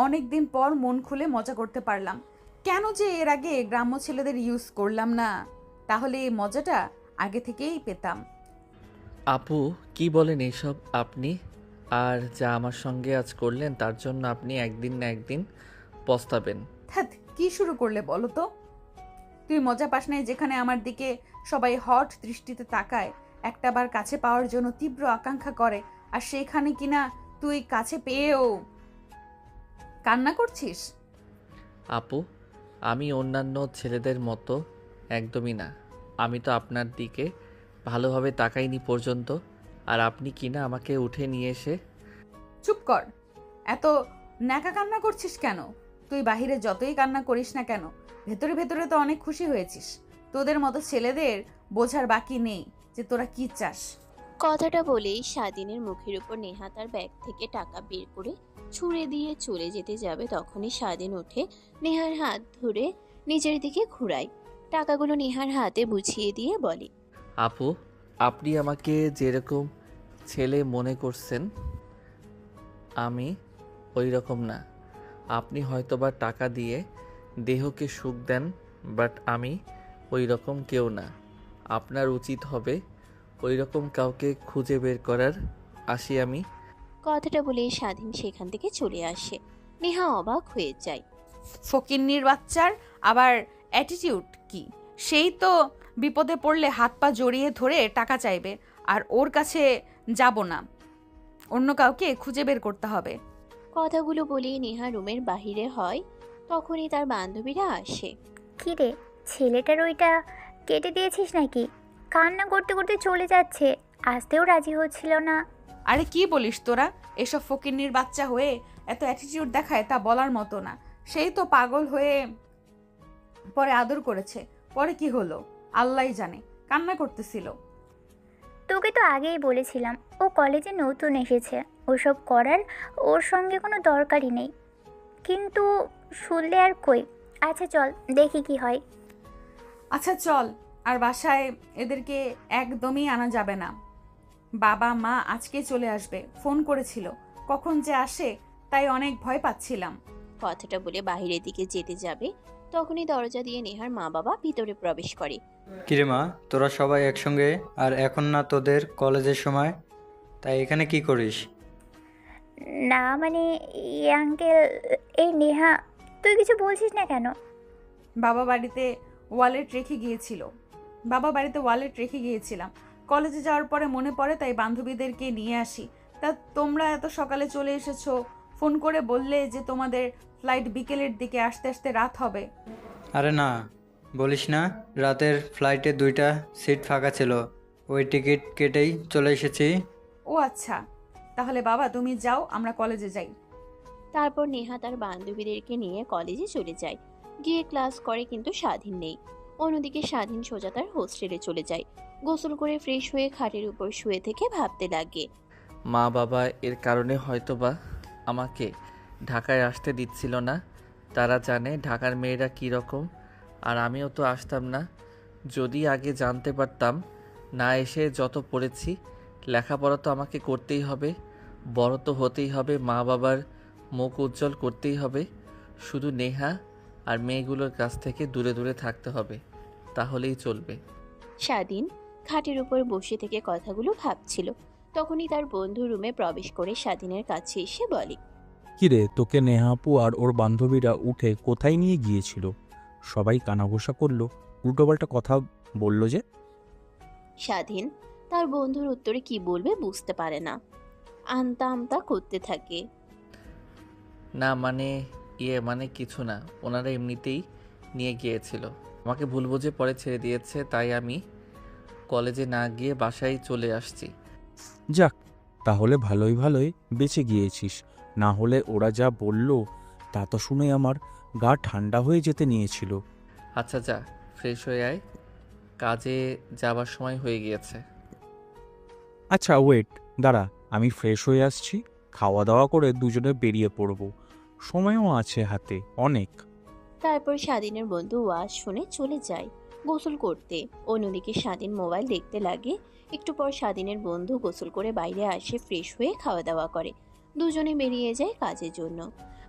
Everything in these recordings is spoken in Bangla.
অনেক দিন পর মন খুলে মজা করতে পারলাম। কেন যে এর আগে গ্রাম্য ছেলেদের ইউজ করলাম না, তাহলে এই মজাটা আগে থেকেই পেতাম। আপু, কি বলেন এইসব আপনি? আর যা আমার সঙ্গে আজ করলেন তার জন্য আপনি একদিন না একদিন পস্তাবেন। ধ্যাৎ, কি শুরু করলে বলো তো? তুই মজা পাস নাই যেখানে আমার দিকে সবাই হট দৃষ্টিতে তাকায়, একটাবার কাছে পাওয়ার জন্য তীব্র আকাঙ্ক্ষা করে, আর সেইখানে কিনা তুই কাছে পেয়েও কান্না করছিস? আপু, আমি অন্যান্য ছেলেদের মতো একদমই না। আমি তো আপনার দিকে ভালোভাবে তাকাইনি পর্যন্ত, আর আপনি কিনা আমাকে উঠে নিয়ে এসে। চুপ কর। এত ন্যাকা কান্না করছিস কেন? তুই বাহিরে যতই কান্না করিস না কেন, ভেতরে ভেতরে তো অনেক খুশি হয়েছিস। তোদের মতো ছেলেদের বোঝার বাকি নেই যে তোরা কি চাস। কথাটা বলেই স্বাধীনের মুখের উপর নেহা তার ব্যাগ থেকে টাকা বের করে ছুঁড়ে দিয়ে চলে যেতে যাবে, তখনই স্বাধীন উঠে নেহার হাত ধরে নিজের দিকে ঘুরায়। টাকাগুলো নেহার হাতে বুঝিয়ে দিয়ে বলে, আপু, আপনি আমাকে যেরকম ছেলে মনে করছেন আমি ওই রকম না। আপনি হয়তোবা টাকা দিয়ে দেহকে সুখ দেন, বাট আমি ওই রকম কেউ না। আপনার উচিত হবে ওই রকম কাউকে খুঁজে বের করার। আসি আমি। কথাটা বলে স্বাধীন সেখান থেকে চলে আসে। নেহা অবাক হয়ে যায়। ফকিন্নির বাচ্চার আবার অ্যাটিটিউড কি? সেই তো বিপদে পড়লে হাত পা জড়িয়ে ধরে টাকা চাইবে, আর ওর কাছে যাব না, অন্য কাউকে খুঁজে বের করতে হবে। কথাগুলো বলেই নেহা রুমের বাহিরে হয়, তখনই তার বান্ধবীরা আসে। কি রে, ছেলেটার ওইটা কেটে দিয়েছিস নাকি? কান্না করতে করতে চলে যাচ্ছে, আসতেও রাজি হচ্ছিল না। আরে কি বলিস তোরা? এসব ফকিন্নির বাচ্চা হয়ে এত অ্যাটিটিউড দেখায় তা বলার মতো না। সেই তো পাগল হয়ে পরে আদর করেছে, পরে কি হলো আল্লাহই জানে, কান্না করতেছিল। তোকে তো আগেই বলেছিলাম, ও কলেজে নতুন এসেছে, ওসব করার ওর সঙ্গে কোনো দরকারই নেই। কিন্তু শুনলে আর কই। আচ্ছা চল দেখি কি হয়। আচ্ছা চল। আর বাসায় এদেরকে একদমই আনা যাবে না। বাবা মা আজকে চলে আসবে, ফোন করেছিল, কখন যে আসে তাই অনেক ভয় পাচ্ছিলাম। কথাটা বলে বাহিরের দিকে যেতে যাবে, তখনই দরজা দিয়ে নেহার মা বাবা ভিতরে প্রবেশ করে। কিরে মা, তোরা সবাই একসঙ্গে? আর এখন না তোদের কলেজের সময়, তাই এখানে কি করিস? না মানে, আঙ্কেল, এই নেহা, তুই কিছু বলছিস না কেন? বাবা বাড়িতে ওয়ালেট রেখে গিয়েছিল বাবা বাড়িতে ওয়ালেট রেখে গিয়েছিলাম, কলেজে যাওয়ার পরে মনে পড়ে তাই বান্ধবীদেরকে নিয়ে আসি। তা তোমরা এত সকালে চলে এসেছো, ফোন করে বললে যে তোমাদের ফ্লাইট বিকেলের দিকে, আসতে আসতে রাত হবে। আরে না, বলিস না, রাতের ফ্লাইটে 2টা সিট ফাঁকা ছিল, ওই টিকিট কেটেই চলে এসেছি। ও আচ্ছা, তাহলে বাবা তুমি যাও, আমরা কলেজে যাই। তারপর নেহা তার বান্ধবীদেরকে নিয়ে কলেজে চলে যায়। গিয়ে ক্লাস করে, কিন্তু স্বাধীন নেই। অন্যদিকে স্বাধীন সোজা তার হোস্টেলে চলে যায়। গোসল করে ফ্রেশ হয়ে খাটের উপর শুয়ে থেকে ভাবতে লাগে। মা বাবা এর কারণে হয়তোবা আমাকে ঢাকায় আসতে দিচ্ছিল না। তারা জানে ঢাকার মেয়েরা কী রকম, আর আমিও তো আসতাম না। যদি আগে জানতে পারতাম। না এসে যত পড়েছি, লেখাপড়া তো আমাকে করতেই হবে, বড় তো হতেই হবে, মা বাবার মুখ উজ্জ্বল করতেই হবে। শুধু নেহা আর মেয়েগুলোর কাছ থেকে দূরে দূরে থাকতে হবে, তাহলেই চলবে। স্বাধীন খাটের উপর বসে থেকে কথাগুলো ভাবছিল। তখনই তার বন্ধু রুমে প্রবেশ করে স্বাধীনের কাছে এসে বলে, কিরে, তোকে নেহাপু আর ওর বান্ধবীরা উঠে কোথায় নিয়ে গিয়েছিল? সবাই কানাঘুষা করলো, উল্টোপাল্টা কথা বলল যে। স্বাধীন তার বন্ধুর উত্তরে কি বলবে বুঝতে পারে না, আমতা আমতা করতে থাকে। না মানে, মানে কিছু না, ওনারা এমনিতেই নিয়ে গিয়েছিল। আমাকে ভুল বুঝে পরে ছেড়ে দিয়েছে, তাই আমি কলেজে না গিয়ে বাসায় চলে আসছি। যাক, তাহলে ভালোই ভালোই বেঁচে গিয়েছিস। না হলে ওরা যা বলল তা তো শুনে আমার গা ঠান্ডা হয়ে যেতে নিয়েছিল। আচ্ছা যা, ফ্রেশ হয়ে আয়, কাজে যাবার সময় হয়ে গিয়েছে। আচ্ছা ওয়েট, দাঁড়া, আমি ফ্রেশ হয়ে আসছি। খাওয়া দাওয়া করে দুজনে বেরিয়ে পড়ব, সময়ও আছে হাতে অনেক। তারপর স্বাধীনের বন্ধু ওয়াজ শুনে চলে যায় গোসল করতে। অন্যদিকে স্বাধীন মোবাইল দেখতে লাগে। একটু পর স্বাধীনের বন্ধু গোসল করে বাইরে আসে, ফ্রেশ হয়ে খাওয়া দাওয়া করে। দুজনে বেরিয়ে যায় কাজের জন্য।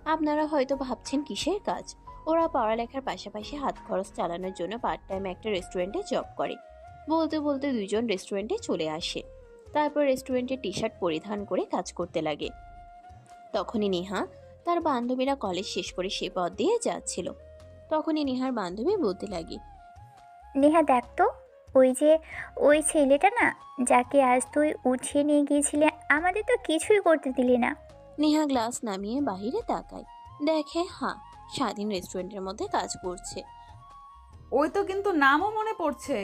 আপনারা হয়তো ভাবছেন কিসের কাজ। ওরা পড়ালেখার পাশাপাশি হাত খরচ চালানোর জন্য পার্ট টাইম একটা রেস্টুরেন্টে জব করে। বলতে বলতে দুইজন রেস্টুরেন্টে চলে আসে। তারপর রেস্টুরেন্টে টি শার্ট পরিধান করে কাজ করতে লাগে। তখনই নেহা তার বান্ধবীরা কলেজ শেষ করে সে পথ দিয়ে যাচ্ছিল। তখনই নেহার বান্ধবী বলতে লাগে, নেহা দেখ তো, ওই ছেলেটা না, যাকে আজ তুই উঠিয়ে নিয়ে গিয়েছিলে, আমাদের তো কিছুই করতে দিলি না। নেহা গ্লাস নামিয়ে বাহিরে তাকায়, দেখে স্বাধীন রেস্টুরেন্টের মধ্যে কাজ করছে। ওই তো কিন্তু নামও মনে পড়ছে,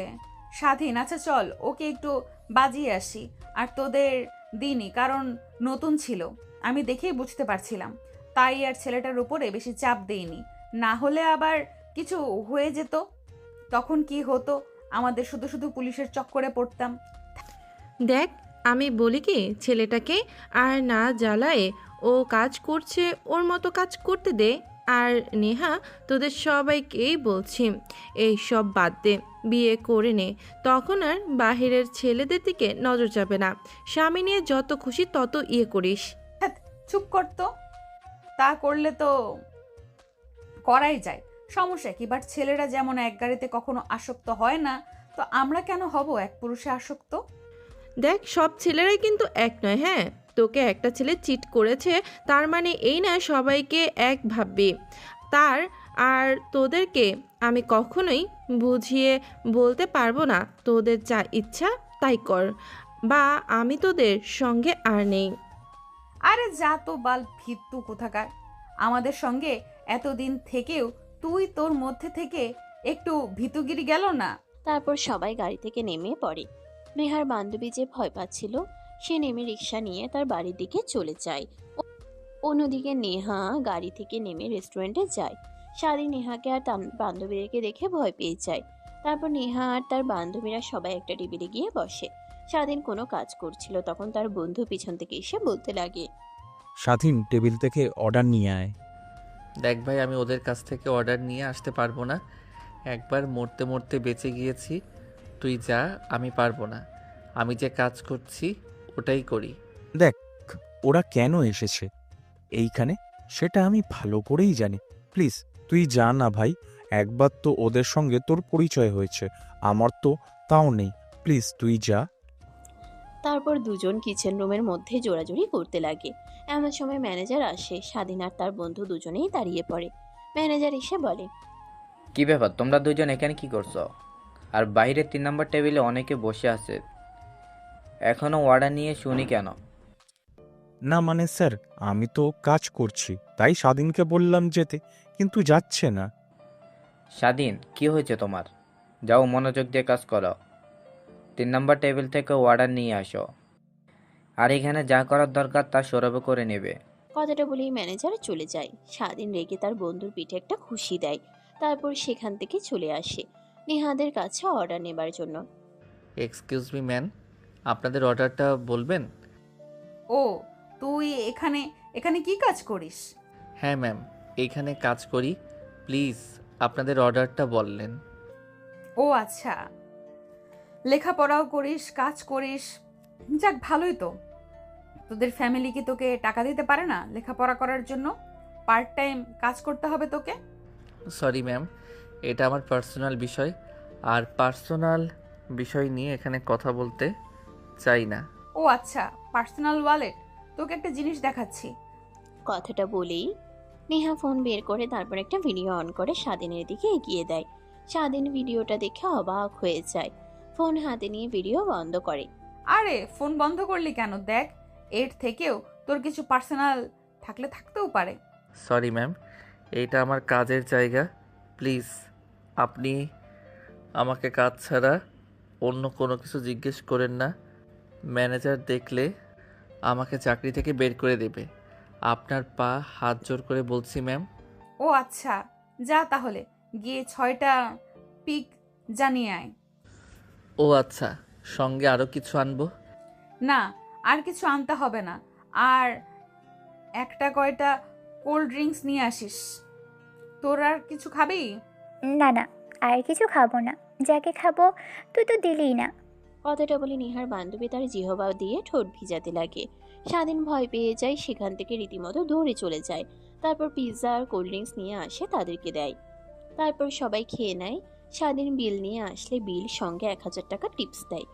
স্বাধীন। আচ্ছা চল, ওকে একটু বাজিয়ে আসি। আর তোদের দিনই, কারণ নতুন ছিল, আমি দেখেই বুঝতে পারছিলাম, তাই আর ছেলেটার উপরে বেশি চাপ দেইনি। না হলে আবার কিছু হয়ে যেত, তখন কি হতো, আমাদের শুধু শুধু পুলিশের চক্করে পড়তাম। দেখ, আমি বলি কি, ছেলেটাকে আর না জ্বালায়ে ও কাজ করছে, ওর মতো কাজ করতে দে। আর নেহা, তোদের সবাইকেই বলছি, এই সব বাদ দে, বিয়ে করে নে, তখন আর বাহিরের ছেলেদের দিকে নজর যাবে না। স্বামী নিয়ে যত খুশি তত করিস। ধ্যাৎ, চুপ করতো। তা করলে তো করাই যায়, সমস্যা কি? বাট ছেলেরা যেমন এক গাড়িতে কখনো আসক্ত হয় না, তো আমরা কেন হব এক পুরুষে আসক্ত? দেখ, সব ছেলেরাই কিন্তু এক নয়। হ্যাঁ, তোকে একটা ছেলে চিট করেছে, তার মানে এই না সবাইকে এক ভাববি। তার আর তোদেরকে আমি কখনোই বুঝিয়ে বলতে পারবো না, তোদের যা ইচ্ছা তাই কর, বা আমি তোদের সঙ্গে আর নেই। আরে যা তো বাল ভিত্তু কোথাকার! আমাদের সঙ্গে এতদিন থেকেও তুই তোর মধ্যে থেকে একটু ভীতুগিরি গেল না? তারপর সবাই গাড়ি থেকে নেমে পড়ে। নেহার বান্ধবী যে ভয় পাচ্ছিল, সে নেমে রিক্সা নিয়ে তার বাড়ির দিকে চলে যায়। অন্যদিকে নেহা গাড়ি থেকে নেমে রেস্টুরেন্টে যায়। স্বাধীন নেহাকে আর তার বান্ধবীদেরকে দেখে ভয় পেয়ে যায়। তারপর নেহা আর তার বান্ধবীরা সবাই একটা টেবিলে গিয়ে বসে। স্বাধীন কোনো কাজ করছিল, তখন তার বন্ধু পিছন থেকে এসে বলতে লাগে, স্বাধীন, টেবিল থেকে অর্ডার নিয়ে আয়। দেখ ভাই, আমি ওদের কাছ থেকে অর্ডার নিয়ে আসতে পারবো না। একবার মরতে মরতে বেঁচে গিয়েছি, তুই যা, আমি পারবো না। আমি যে কাজ করছি ওটাই করি। দেখ, ওরা কেন এসেছে এইখানে সেটা আমি ভালো করেই জানি। প্লিজ তুই যা না ভাই, একবার তো ওদের সঙ্গে তোর পরিচয় হয়েছে, আমার তো তাও নেই। প্লিজ তুই যা। তারপর দুজন কিচেন রুমের মধ্যে জোরাজুরি করতে লাগে। এমন সময় ম্যানেজার আসে। স্বাধীন আর তার বন্ধু দুজনেই দাঁড়িয়ে পড়ে। ম্যানেজার এসে বলে, কি ব্যাপার, তোমরা দুজন এখানে কি করছো? আর বাইরে 3 নম্বর টেবিলে অনেকে বসে আছে, এখনো অর্ডার নিয়ে শুনি কেন? না মানে স্যার, আমি তো কাজ করছি, তাই স্বাধীনকে বললাম যেতে, কিন্তু যাচ্ছে না। স্বাধীন, কি হয়েছে তোমার? যাও, মনোযোগ দিয়ে কাজ করো। 3 নম্বর টেবিল থেকে অর্ডার নিয়ে আসো, আর এখানে যা করার দরকার তা সৌরভ করে নেবে। কথাটা বলেই ম্যানেজার চলে যায়। স্বাধীন রেগে তার বন্ধুর পিঠে একটা খুশি দেয়। তারপর সেখান থেকে চলে আসে নেহাদের কাছে অর্ডার নেবার জন্য। এক্সকিউজ মি ম্যান, আপনাদের অর্ডারটা বলবেন? ও, তুই এখানে এখানে কি কাজ করিস? হ্যাঁ ম্যাম, এইখানে কাজ করি। প্লিজ আপনাদের অর্ডারটা বললেন। ও আচ্ছা, লেখাপড়াও করিস, কাজ করিস, যাক ভালোই তো। তোদের ফ্যামিলি কি তোকে টাকা দিতে পারে না লেখাপড়া করার জন্য? পার্ট টাইম কাজ করতে হবে তোকে? সরি ম্যাম, এটা আমার পার্সোনাল বিষয়, আর পার্সোনাল বিষয় নিয়ে এখানে কথা বলতে চাই না। ও আচ্ছা, পার্সোনাল ওয়ালেট, তোকে একটা জিনিস দেখাচ্ছি। কথাটা বলেই নেহা ফোন বের করে তারপর একটা ভিডিও অন করে স্বাধীনের দিকে এগিয়ে দেয়। স্বাধীন ভিডিওটা দেখে অবাক হয়ে যায়। ফোন হাতে নিয়ে ভিডিও বন্ধ করে। আরে ফোন বন্ধ করলি কেন? দেখ, এর থেকেও তোর কিছু পার্সোনাল থাকতেও পারে। সরি ম্যাম, এইটা আমার কাজের জায়গা। প্লিজ আপনি আমাকে কাজ ছাড়া অন্য কোনো কিছু জিজ্ঞেস করেন না। ম্যানেজার দেখলে আমাকে চাকরি থেকে বের করে দেবে। আপনার পা হাত জোর করে বলছি ম্যাম। ও আচ্ছা, যা তাহলে, গিয়ে 6টা পিক জানিয়ে আয়। ও আচ্ছা, সঙ্গে আরও কিছু আনবো? না, আর কিছু আনতে হবে না। আর একটা কয়টা কোল্ড ড্রিঙ্কস নিয়ে আসিস। তোর আর কিছু খাবি? না না, আর কিছু খাবো না, যাকে খাবো তুই তো দিলিই না। কথাটা বলে নেহার বান্ধবী তার জিহবা দিয়ে ঠোঁট ভিজাতে লাগে। স্বাধীন ভয় পেয়ে যায়, সেখান থেকে রীতিমতো দৌড়ে চলে যায়। তারপর পিৎজা আর কোল্ড ড্রিঙ্কস নিয়ে আসে, তাদেরকে দেয়। তারপর সবাই খেয়ে নেয়। স্বাধীন বিল নিয়ে আসলে বিল সঙ্গে 1,000 টাকা টিপস দেয়।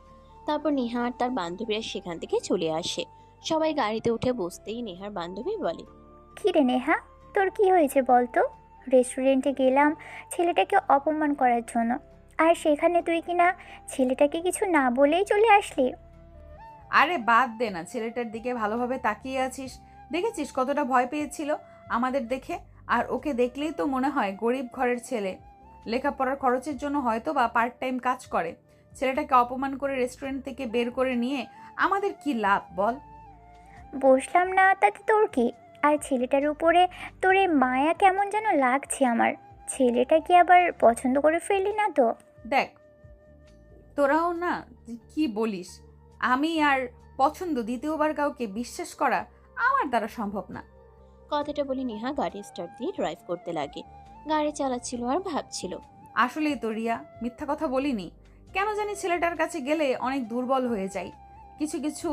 তারপর নেহা আর তার বান্ধবীরা সেখান থেকে চলে আসে। সবাই গাড়িতে উঠে বসতেই নেহার বান্ধবী বলে, কী রে নেহা, তোর কি হয়েছে বল তো? রেস্টুরেন্টে গেলাম ছেলেটাকে অপমান করার জন্য, আর সেখানে তুই কিনা ছেলেটাকে কিছু না বলেই চলে আসলি। আরে বাদ দে না, ছেলেটার দিকে ভালোভাবে তাকিয়ে আছিস, দেখেছিস কতটা ভয় পেয়েছিল আমাদের দেখে। আর ওকে দেখলেই তো মনে হয় গরিব ঘরের ছেলে, লেখাপড়ার খরচের জন্য হয়তো বা পার্ট টাইম কাজ করে। ছেলেটাকে অপমান করে রেস্টুরেন্ট থেকে বের করে নিয়ে আমাদের কি লাভ বল? বসলাম না তাতে তোর কি? আর ছেলেটার উপরে তোর এই মায়া কেমন যেন লাগছে আমার। ছেলেটা কি আবার পছন্দ করে ফেললি না তো? দেখ, তোরাও না তুই কি বলিস, আমি আর পছন্দ দ্বিতীয়বার কাউকে বিশ্বাস করা আমার দ্বারা সম্ভব না। কথাটা বলে নেহা গাড়ি স্টার্ট দিয়ে ড্রাইভ করতে লাগে। গাড়ি চালাচ্ছিল আর ভাবছিল। আসলেই তো রিয়া, মিথ্যা কথা বলিনি। কেন জানি ছেলেটার কাছে গেলে অনেক দুর্বল হয়ে যাই, কিছু কিছু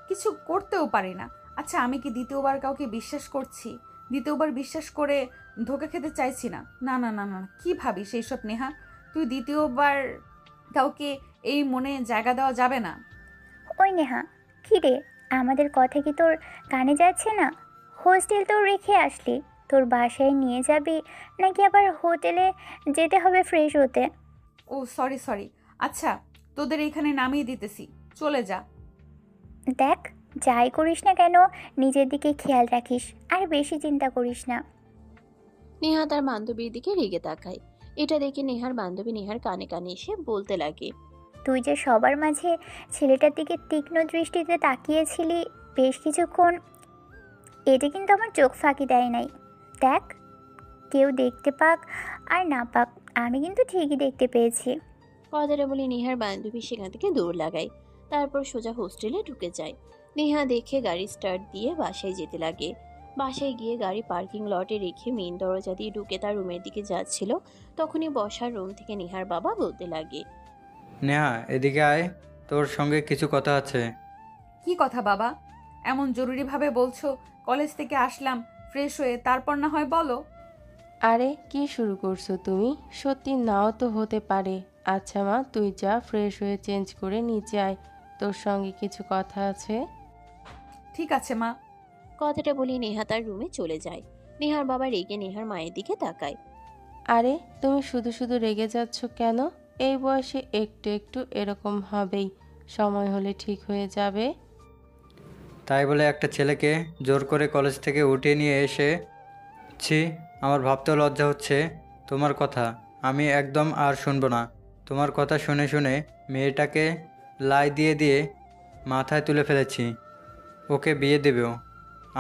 কিছু করতেও পারি না। আচ্ছা, আমি কি দ্বিতীয়বার কাউকে বিশ্বাস করছি? দ্বিতীয়বার বিশ্বাস করে ধোঁকা খেতে চাইছি না। না না না না, কি ভাবিস এইসব নেহা? তুই দ্বিতীয়বার কাউকে এই মনে জায়গা দেওয়া যাবে না। ওই নেহা, কী রে, আমাদের কথা কি তোর কানে যাচ্ছে না? হোস্টেল তো রেখে আসলি, তোর বাসায় নিয়ে যাবি নাকি আবার হোটেলে যেতে হবে ফ্রেশ হতে? ও সরি সরি, আচ্ছা তোদের এইখানে নামিয়ে দিতেছি, চলে যা। দেখ, যাই করিস না কেন নিজের দিকে খেয়াল রাখিস, আর বেশি চিন্তা করিস না। নেহা তার বান্ধবীর দিকে রেগে তাকায়। এটা দেখে নেহার বান্ধবী নেহার কানে কানে এসে বলতে লাগে, তুই যে সবার মাঝে ছেলেটার দিকে তীক্ষ্ণ দৃষ্টিতে তাকিয়েছিলি বেশ কিছুক্ষণ, এটা কিন্তু আমার চোখ ফাঁকি দেয় নাই। দেখ, কেউ দেখতে পাক আর না পাক, আমি কিন্তু ঠিকই দেখতে পেয়েছি। কথাটা বলে নেহার বান্ধবী সেখান থেকে দৌড় লাগায়। তারপর সোজা হোস্টেলে ঢুকে যায়। নেহা দেখে গাড়ি স্টার্ট দিয়ে বাসায় যেতে লাগে। বাসায় গিয়ে গাড়ি পার্কিং লটে রেখে মেইন দরজা দিয়ে ঢুকে তার রুমের দিকে যাচ্ছিল, তখনই বসার রুম থেকে নেহার বাবা বলতে লাগে, নেহা, এদিকে আয়, তোর সঙ্গে কিছু কথা আছে। কি কথা বাবা? এমন জরুরিভাবে বলছো? কলেজ থেকে আসলাম ফ্রেশ হয়ে, তারপর না হয় বলো। আরে কি শুরু করছো তুমি? সত্যি নাও তো হতে পারে। আচ্ছা মা, তুই যা, ফ্রেশ হয়ে চেঞ্জ করে নিচে আয়, তোর সঙ্গে কিছু কথা আছে। ঠিক আছে মা। কথাটা বলে নেহা তার রুমে চলে যায়। নেহার বাবা রেগে নেহার মায়ের দিকে তাকায়। আরে তুমি শুধু শুধু রেগে যাচ্ছ কেন? এই বয়সে একটু একটু এরকম হবেই, সময় হলে ঠিক হয়ে যাবে। তাই বলে একটা ছেলেকে জোর করে কলেজ থেকে উঠিয়ে নিয়ে এসে, ছি, আমার ভাবতেও লজ্জা হচ্ছে। তোমার কথা আমি একদম আর শুনবো না। তোমার কথা শুনে শুনে মেয়েটাকে লাই দিয়ে দিয়ে মাথায় তুলে ফেলেছি। ওকে বিয়ে দেবেও।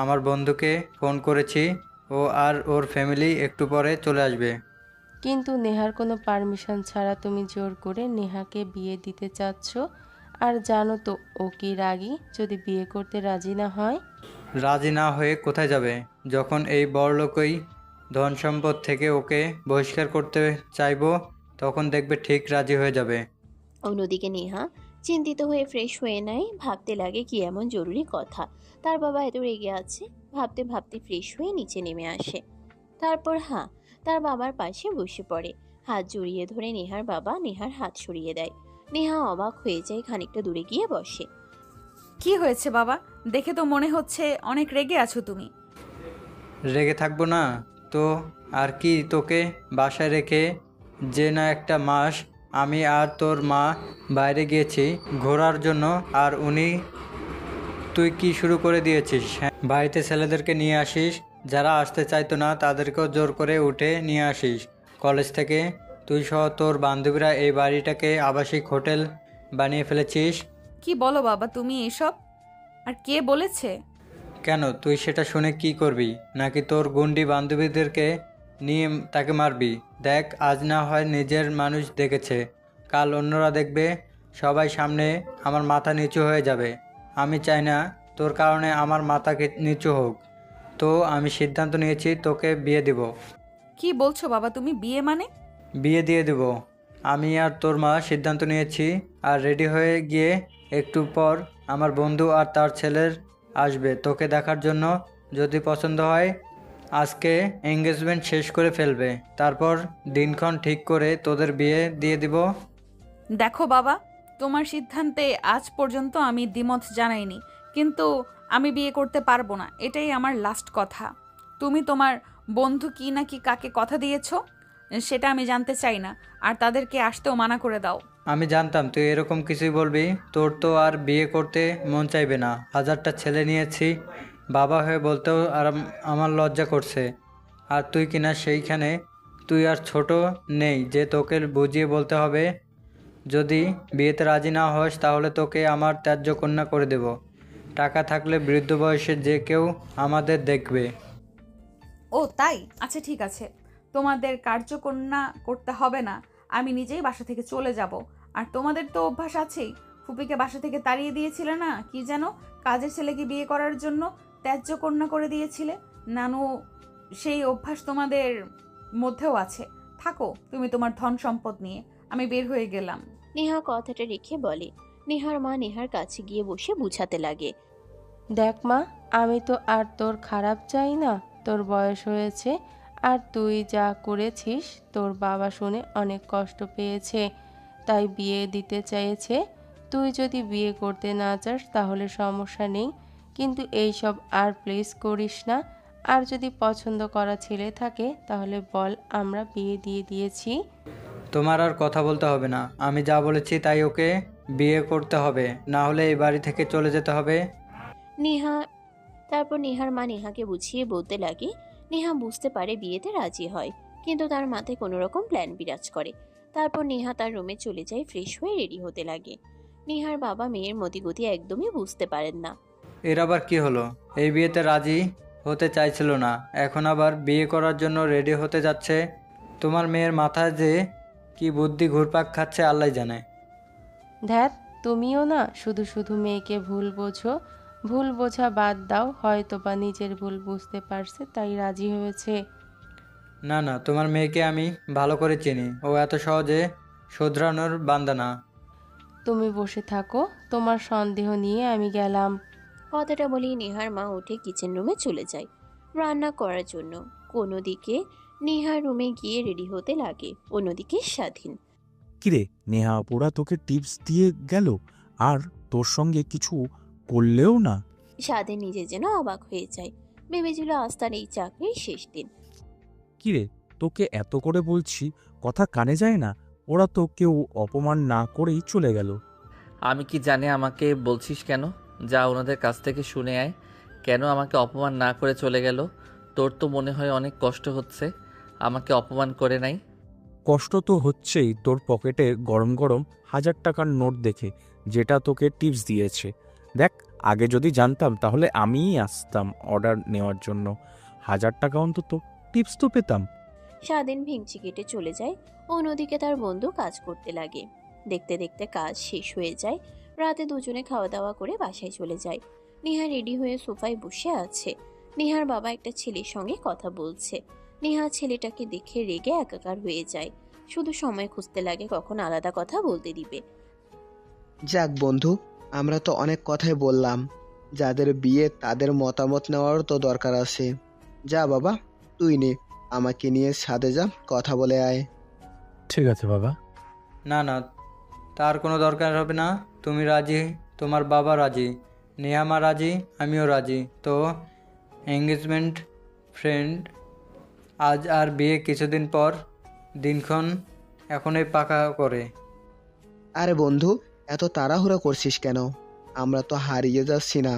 আমার বন্ধুকে ফোন করেছি, ও আর ওর ফ্যামিলি একটু পরে চলে আসবে। কিন্তু নেহার কোনো পারমিশন ছাড়া তুমি জোর করে নেহাকে বিয়ে দিতে চাচ্ছ, আর জানো তো ও কি রাগী যদি বিয়ে করতে রাজি না হয়। রাজি না হয়ে কোথায় যাবে? যখন এই বড়লোকই ধন সম্পদ থেকে ওকে বহিষ্কার করতে চাইবো, তখন দেখবে ঠিক রাজি হয়ে যাবে। অন্যদিকে নেহা চিন্তিত হয়ে ফ্রেশ হয়ে নেয়। ভাবতে লাগে কি এমন জরুরি কথা তার বাবা এত রেগে আছে। ভাবতে ভাবতে ফ্রেশ হয়ে নিচে নেমে আসে। তারপর তার বাবার পাশে বসে পড়ে। হাত জড়িয়ে ধরে নেহার বাবা নেহার হাত সরিয়ে দেয়। নেহা অবাক হয়ে যায়, খানিকটা দূরে গিয়ে বসে। কি হয়েছে বাবা? দেখে তো মনে হচ্ছে অনেক রেগে আছো তুমি। রেগে থাকবো না তো আর কি? তোকে বাসায় রেখে যে না একটা মাস আমি আর তোর মা বাইরে গিয়েছি ঘোরার জন্য, আর তুই কি শুরু করে দিয়েছিস? হ্যাঁ, বাড়িতে ছেলেদেরকে নিয়ে আসিস, যারা আসতে চাইতো না তাদেরকেও জোর করে উঠে নিয়ে আসিস। কলেজ থেকে তুই সহ তোর বান্ধবীরা এই বাড়িটাকে আবাসিক হোটেল বানিয়ে ফেলেছিস। কি বলো বাবা তুমি এসব? আর কে বলেছে? কেন, তুই সেটা শুনে কি করবি? নাকি তোর গুন্ডি বান্ধবীদেরকে নিয়ে তাকে মারবি? দেখ, আজ না হয় নিজের মানুষ দেখেছে, কাল অন্যরা দেখবে। সবাই সামনে আমার মাথা নিচু হয়ে যাবে। আমি চাই না তোর কারণে আমার মাথা নিচু হোক। তো আমি সিদ্ধান্ত নিয়েছি তোকে বিয়ে দেব। কি বলছো বাবা তুমি? বিয়ে মানে? বিয়ে দিয়ে দেব। আমি আর তোর মা সিদ্ধান্ত নিয়েছি। আর রেডি হয়ে গিয়ে একটু পর আমার বন্ধু আর তার ছেলের আসবে তোকে দেখার জন্য। যদি পছন্দ হয় আজকে এঙ্গেজমেন্ট শেষ করে ফেলবে, তারপর দিনক্ষণ ঠিক করে তোদের বিয়ে দিয়ে দিব। দেখো বাবা, তোমার সিদ্ধান্তে আজ পর্যন্ত আমি দ্বিমত জানাইনি, কিন্তু আমি বিয়ে করতে পারবো না, এটাই আমার লাস্ট কথা। তুমি তোমার বন্ধু কি না কি কাকে কথা দিয়েছো সেটা আমি জানতে চাই না, আর তাদেরকে আসতেও মানা করে দাও। আমি জানতাম তুই এরকম কিছুই বলবি। তোর তো আর বিয়ে করতে মন চাইবে না। 1000টা ছেলে নিয়েছি, বাবা হয়ে বলতেও আর আমার লজ্জা করছে। আর তুই কিনা সেইখানে, তুই আর ছোট নেই যে তোকে বুঝিয়ে বলতে হবে। যদি বিয়েতে রাজি না হস তাহলে তোকে আমার ত্যায্য কন্যা করে দেব। টাকা থাকলে বৃদ্ধ বয়সে যে কেউ আমাদের দেখবে। ও তাই, আচ্ছা ঠিক আছে, তোমাদের কার্যকন্যা করতে হবে না, আমি নিজেই বাসা থেকে চলে যাব। আর তোমাদের তো অভ্যাস আছেই, ফুপিকে বাসা থেকে তাড়িয়ে দিয়েছিলে না, কি যেন কাজের ছেলেকে বিয়ে করার জন্য ত্যায্য কন্যা করে দিয়েছিলে নানু, সেই অভ্যাস তোমাদের মধ্যেও আছে। থাকো তুমি তোমার ধন সম্পদ নিয়ে, আমি বের হয়ে গেলাম। নেহা কথাটা রেখে বলে। নেহার মা নেহার কাছে গিয়ে বসে বুঝাতে লাগে। দেখ মা, আমি তো আর তোর খারাপ চাই না। তোর বয়স হয়েছে, আর তুই যা করেছিস তোর বাবা শুনে অনেক কষ্ট পেয়েছে, তাই বিয়ে দিতে চাইছে। তুই যদি বিয়ে করতে না চাস তাহলে সমস্যা নেই, কিন্তু এইসব আর প্লিজ করিস না। আর যদি পছন্দ করা ছেলে থাকে তাহলে বল, আমরা বিয়ে দিয়ে দিয়েছি। তোমার আর কথা বলতে হবে না। আমি যা বলেছি তাই ওকে বিয়ে করতে হবে, না হলে এই বাড়ি থেকে চলে যেতে হবে। তারপর নেহার মা নেহাকে বুঝিয়ে বলতে লাগে। নেহা বুঝতে পারে, বিয়েতে রাজি হয়, কিন্তু তার মাথায় কোনো রকম প্ল্যান বিরাজ করে। তারপর নেহা তার রুমে চলে যায়, ফ্রেশ হয়ে রেডি হতে লাগে। নেহার বাবা মেয়ের মতিগতি একদমই বুঝতে পারেন না। এর আবার কি হলো? এই বিয়েতে রাজি হতে চাইছিল না, এখন আবার বিয়ে করার জন্য রেডি হতে যাচ্ছে। তোমার মেয়ের মাথায় যে কি বুদ্ধি ঘুরপাক খাচ্ছে আল্লাহ জানে। ধ্যাত, তুমিও না শুধু শুধু মেয়েকে ভুল বোঝো। ভুল বোঝা বাদ দাও, হয়তো বা নিজের ভুল বুঝতে পারছে তাই রাজি হয়েছে। না না, তোমার মেয়েকে আমি ভালো করে চিনি, ও এত সহজে শোধরানোর বান্দা না। তুমি বসে থাকো, তোমার সন্দেহ নিয়ে আমি গেলাম। কথাটা বলেই নেহার মা উঠে কিচেন রুমে চলে যায় রান্না করার জন্য। কোনোদিকে নেহার রুমে গিয়ে রেডি হতে লাগে, অন্যদিকে স্বাধীন। কিরে নেহা আপুরা তোকে টিপস দিয়ে গেল আর তোর সঙ্গে কিছু করলেও না? স্বাধীন নিজে যেন অবাক হয়ে যায়, ভেবেছিল আজ তার এই চাকরির শেষ দিন। কিরে তোকে এত করে বলছি, কথা কানে যায় না? ওরা তো কেউ অপমান না করেই চলে গেল। আমি কি জানি আমাকে বলছিস কেন? যা ওনাদের কাছ থেকে শুনে আয়, কেন আমাকে অপমান না করে চলে গেল? তোর তো মনে হয় অনেক কষ্ট হচ্ছে, আমাকে অপমান করে নাই। কষ্ট তো হচ্ছেই তোর পকেটে গরম গরম 1000 টাকার নোট দেখে, যেটা তোকে টিপস দিয়েছে। দেখ, আগে যদি জানতাম তাহলে আমিই আসতাম অর্ডার নেওয়ার জন্য। 1000 টাকা অন্তত টিপস তো পেতাম। স্বাধীন ভেঙচি কেটে চলে যায়, অন্যদিকে তার বন্ধু কাজ করতে লাগে। দেখতে দেখতে কাজ শেষ হয়ে যায়। রাতে দুজনে খাওয়া দাওয়া করে বাসায় চলে যায়। নেহা রেডি হয়ে সোফায় বসে আছে। নেহার বাবা একটা ছেলের সঙ্গে কথা বলছে। নেহা ছেলেটাকে দেখে রেগে একাকার হয়ে যায়, শুধু সময় খুঁজতে লাগে কখন আলাদা কথা বলতে দিবে। যাক বন্ধু, আমরা তো অনেক কথাই বললাম, যাদের বিয়ে তাদের মতামত নেওয়ারও তো দরকার আছে। যা বাবা, তুই নে, আমাকে নিয়ে ছাদে যা, কথা বলে আয়। ঠিক আছে বাবা। না না, তার কোনো দরকার হবে না। তুমি রাজি, তোমার বাবা রাজি, নেহামা রাজি, আমিও রাজি। তো এঙ্গেজমেন্ট ফ্রেন্ড, আজ আর বিয়ে কিছুদিন পর, দিনক্ষণ এখনই পাকা করে। আরে বন্ধু, এত তাড়াহুড়া করছিস কেন? আমরা তো হারিয়ে যাচ্ছি না।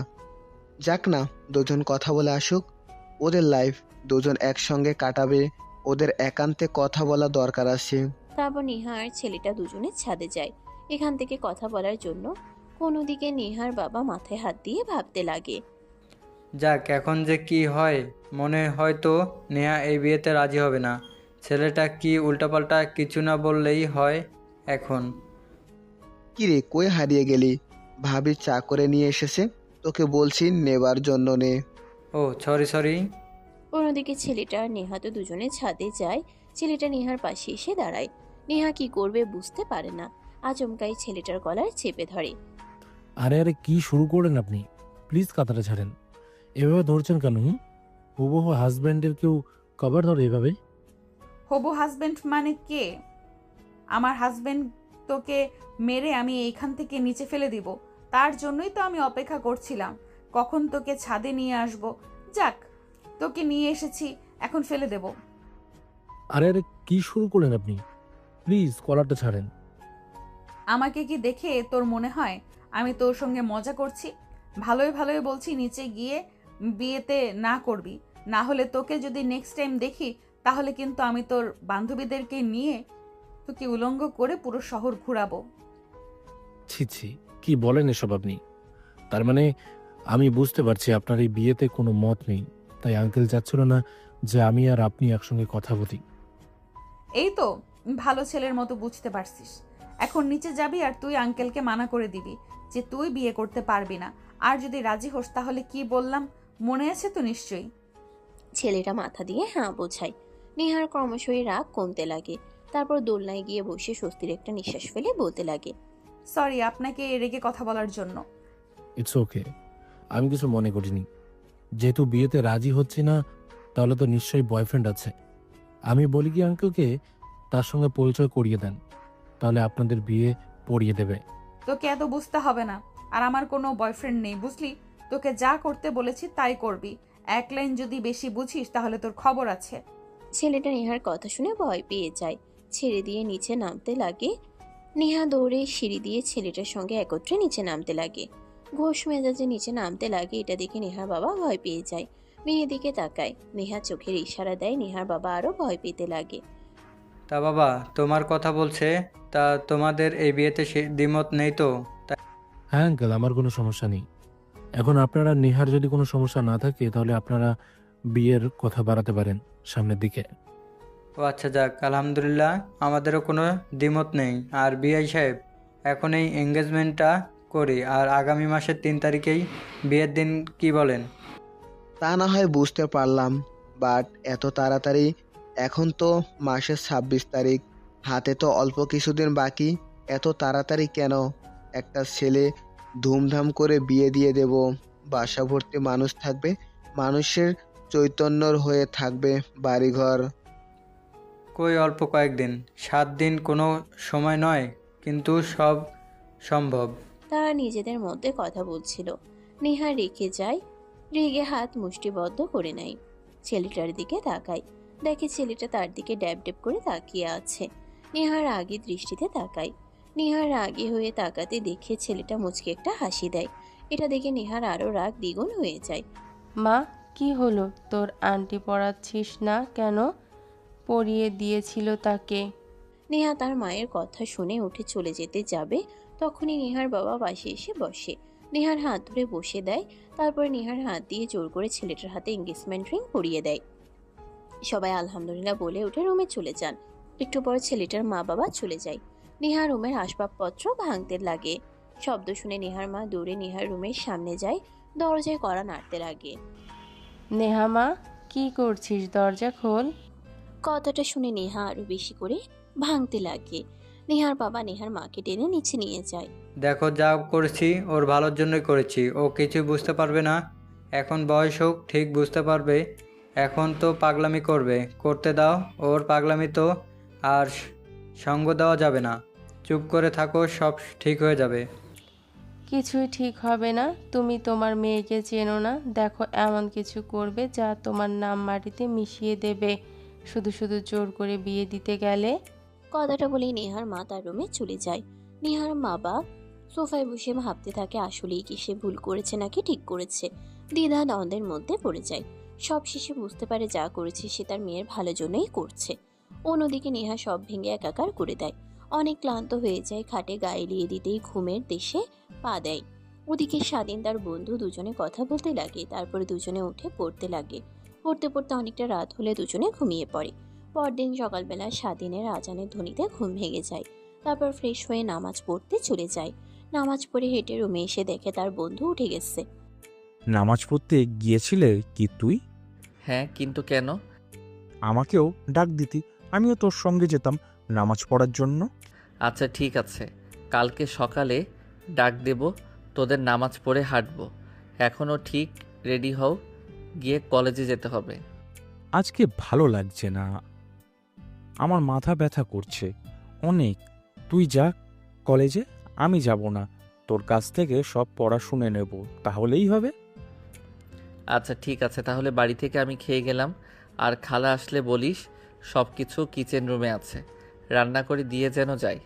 যাক না, দুজন কথা বলে আসুক। ওদের লাইফ দুজন একসঙ্গে কাটাবে, ওদের একান্তে কথা বলা দরকার আছে। তারপর নেহা আর ছেলেটা দুজনে ছাদে যায় এখান থেকে কথা বলার জন্য। কোনোদিকে নেহার বাবা মাথায় হাত দিয়ে ভাবতে লাগে। যাক, এখন যে কি হয়, মনে হয় তো নেহা এই বিয়েতে রাজি হবে না। ছেলেটা কি উল্টাপাল্টা কিছু না বললেই হয় এখন। কিরে, কই হারিয়ে গেলি? ভাবি চা করে নিয়ে এসেছে, তোকে বলছি নেবার জন্য নে। ও সরি। অন্যদিকে ছেলেটা আর নেহা তো দুজনে ছাদে যায়। ছেলেটা নেহার পাশে এসে দাঁড়ায়। নেহা কি করবে বুঝতে পারে না, আচমকাই ছেলেটার গলার চেপে ধরে। আরে আরে, কি শুরু করলেন আপনি? প্লিজ কথাটা ছাড়েন, এভাবে ধরছেন কেন? হুবহু হাজব্যান্ডের কেউ কভার ধরে এভাবে? হবু হাজবেন্ড মানে কে? আমার হাজবেন্ড তোকে মেরে আমি এইখান থেকে নিচে ফেলে দিব। তার জন্যই তো আমি অপেক্ষা করছিলাম কখন তোকে ছাদে নিয়ে আসব। যাক, তোকে নিয়ে এসেছি, এখন ফেলে দেব। আরে আরে, কি শুরু করলেন আপনি? প্লিজ কলারটা ছাড়েন। আমাকে কি দেখে তোর মনে হয় আমি তোর সঙ্গে মজা করছি? ভালোই ভালোই বলছি নিচে গিয়ে বিয়েতে না করবি, না হলে তোকে যদি নেক্সট টাইম দেখি তাহলে কিন্তু আমি তোর বান্ধবীদেরকে নিয়ে তোকে উলঙ্গ করে পুরো শহর ঘুরাবো। ছি ছি, কি বলেন এসব আপনি? তার মানে আমি বুঝতে পারছি আপনার এই বিয়েতে কোনো মত নেই, তাই আঙ্কেল চাচ্ছিল না যে আমি আর আপনি একসঙ্গে কথা বলি। এই তো ভালো ছেলের মতো বুঝতে পারছিস। এখন নিচে যাবি আর তুই আঙ্কেলকে মানা করে দিবি যে তুই বিয়ে করতে পারবি না। আর যদি রাজি হোস তাহলে কি বললাম মনে আছে তো নিশ্চয়ই? ছেলেটা মাথা দিয়ে হ্যাঁ বোঝায়। নেহার ক্রমশই রাগ কমতে লাগে। তারপর দোলনায় গিয়ে বসে স্বস্তির একটা নিঃশ্বাস ফেলে বলতে লাগে, সরি আপনাকে রেগে কথা বলার জন্য। ইটস ওকে, আমি কিছু মনে করিনি। যেহেতু বিয়েতে রাজি হচ্ছি না, তাহলে তো নিশ্চয়ই বয়ফ্রেন্ড আছে। আমি বলি কি আঙ্কেলকে তার সঙ্গে পরিচয় করিয়ে দেন, তাহলে আপনাদের বিয়ে পড়িয়ে দেবে। তোকে এত বুঝতে হবে না। আর আমার কোনো বয়ফ্রেন্ড নেই, বুঝলি? তোকে যা করতে বলেছি তাই করবি। এক লাইন যদি বেশি বুঝিস তাহলে তোর খবর আছে। ছেলেটা নেহার কথা শুনে ভয় পেয়ে যায়, ছেড়ে দিয়ে নিচে নামতে লাগে। নেহা দৌড়ে সিঁড়ি দিয়ে ছেলেটার সঙ্গে একত্রে নিচে নামতে লাগে। ঘোষ মেজাজে নিচে নামতে লাগে। এটা দেখে নেহার বাবা ভয় পেয়ে যায়। মেয়ের দিকে তাকায়। নেহা চোখের ইশারা দেয়। নেহার বাবা আরো ভয় পেতে লাগে। তা বাবা তোমার কথা বলছে, তা তোমাদের এই বিয়েতে দ্বিমত নেই তো? হ্যাঁ আঙ্কেল, আমার কোনো সমস্যা নেই। এখন আপনারা নেহার যদি কোনো সমস্যা না থাকে তাহলে আপনারা বিয়ের কথা বাড়াতে পারেন সামনের দিকে। ও আচ্ছা, যাক আলহামদুলিল্লাহ, আমাদেরও কোনো দ্বিমত নেই। আর বিআই সাহেব, এখন এই এঙ্গেজমেন্টটা করি, আর আগামী মাসের 3 তারিখেই বিয়ের দিন, কি বলেন? তা না হয় বুঝতে পারলাম, বাট এত তাড়াতাড়ি? এখন তো মাসের 26 তারিখ, হাতে তো অল্প কিছুদিন বাকি। এত তাড়াতাড়ি কেন? একটা ছেলে ধুমধাম করে বিয়ে দিয়ে দেব, বাসা ভর্তি মানুষ থাকবে, মানুষের চৈতন্যর হয়ে থাকবে বাড়িঘর। কই অল্প কয়েকদিন, 7 দিন কোনো সময় নয়, কিন্তু সব সম্ভব। তারা নিজেদের মধ্যে কথা বলছিল। নেহা রেখে যায়, রেগে হাত মুষ্টিবদ্ধ করে নেয়। ছেলেটার দিকে তাকায়, দেখে ছেলেটা তার দিকে ড্যাব ড্যাব করে তাকিয়ে আছে। নেহার আগে দৃষ্টিতে তাকায়। নেহার রাগে হয়ে তাকাতে দেখে ছেলেটা মুচকে একটা হাসি দেয়। এটা দেখে নেহার আরো রাগ দ্বিগুণ হয়ে যায়। মা, কি হলো? তোর আন্টি পড়াচ্ছিস না কেন? পরিয়ে দিয়েছিল তাকে। নেহা তার মায়ের কথা শুনে উঠে চলে যেতে যাবে, তখনই নেহার বাবা পাশে এসে বসে। নেহার হাত ধরে বসে দেয়। তারপর নেহার হাত দিয়ে জোর করে ছেলেটার হাতে এঙ্গেজমেন্ট রিং পরিয়ে দেয়। সবাই আলহামদুলিল্লাহ বলে উঠে রুমে চলে যান। একটু পর ছেলেটার মা বাবা চলে যায়। নেহা রুমের আসবাবপত্র ভাঙতে লাগে। শব্দ শুনে নেহার মা দৌড়ে নেহার রুমের সামনে যায়, দরজায় কড়া নাড়তে লাগে। নেহা মা, কি করছিস? দরজা খোল। কথাটা শুনে নেহা আরো বেশি করে ভাঙতে লাগে। নেহার বাবা নেহার মাকে টেনে নিচে নিয়ে যায়। দেখো, যা করেছি ওর ভালোর জন্যই করেছি, ও কিছু বুঝতে পারবে না। এখন বয়স হোক, ঠিক বুঝতে পারবে। এখন তো পাগলামি করবে, করতে দাও ওর পাগলামি, তো আর সঙ্গ দেওয়া যাবে না। চুপ করে থাকো, সব ঠিক হয়ে যাবে। কিছুই ঠিক হবে না। তুমি তোমার মেয়েকে চেনো না। দেখো, এমন কিছু করবে যা তোমার নাম মাটিতে মিশিয়ে দেবে। শুধু শুধু জোর করে বিয়ে দিতে গেলে। কথাটা বলেই নেহার মা তার রুমে চলে যায়। নেহার বাবা সোফায় বসে ভাবতে থাকে আসলেই কি সে ভুল করেছে নাকি ঠিক করেছে। দ্বিধা দ্বন্দ্বের মধ্যে পড়ে যায়। সব শেষে বুঝতে পারে যা করেছে সে তার মেয়ের ভালো জন্যই করছে। অন্যদিকে নেহা সব ভেঙে একাকার করে দেয়। অনেক ক্লান্ত হয়ে যায়, খাটে গায়ে এলিয়ে দিতেই ঘুমের দেশে পা দেয়। ওদিকে স্বাধীন তার বন্ধু দুজনে কথা বলতে লাগে। তারপরে দুজনে উঠে পড়তে লাগে। পড়তে পড়তে অনেকটা রাত হলে দুজনে ঘুমিয়ে পড়ে। পরদিন সকালবেলা স্বাধীনের আজানের ধ্বনিতে ঘুম ভেঙে যায়। তারপর ফ্রেশ হয়ে নামাজ পড়তে চলে যায়। নামাজ পড়ে হেঁটে রুমে এসে দেখে তার বন্ধু উঠে গেছে। নামাজ পড়তে গিয়েছিলে কি তুই? হ্যাঁ, কিন্তু কেন? আমাকেও ডাক দিতি, আমিও তোর সঙ্গে যেতাম নামাজ পড়ার জন্য। আচ্ছা ঠিক আছে, কালকে সকালে ডাক দেব, তোদের নামাজ পড়ে হাঁটবো। এখনও ঠিক রেডি হও, গিয়ে কলেজে যেতে হবে। আজকে ভালো লাগছে না, আমার মাথা ব্যথা করছে অনেক। তুই যা কলেজে, আমি যাব না। তোর কাছ থেকে সব পড়া শুনে নেব, তাহলেই হবে। আচ্ছা ঠিক আছে, তাহলে বাড়ি থেকে আমি খেয়ে গেলাম। আর খালা আসলে বলিস সব কিছু কিচেন রুমে আছে, রান্না করে দিয়ে যেন যায়।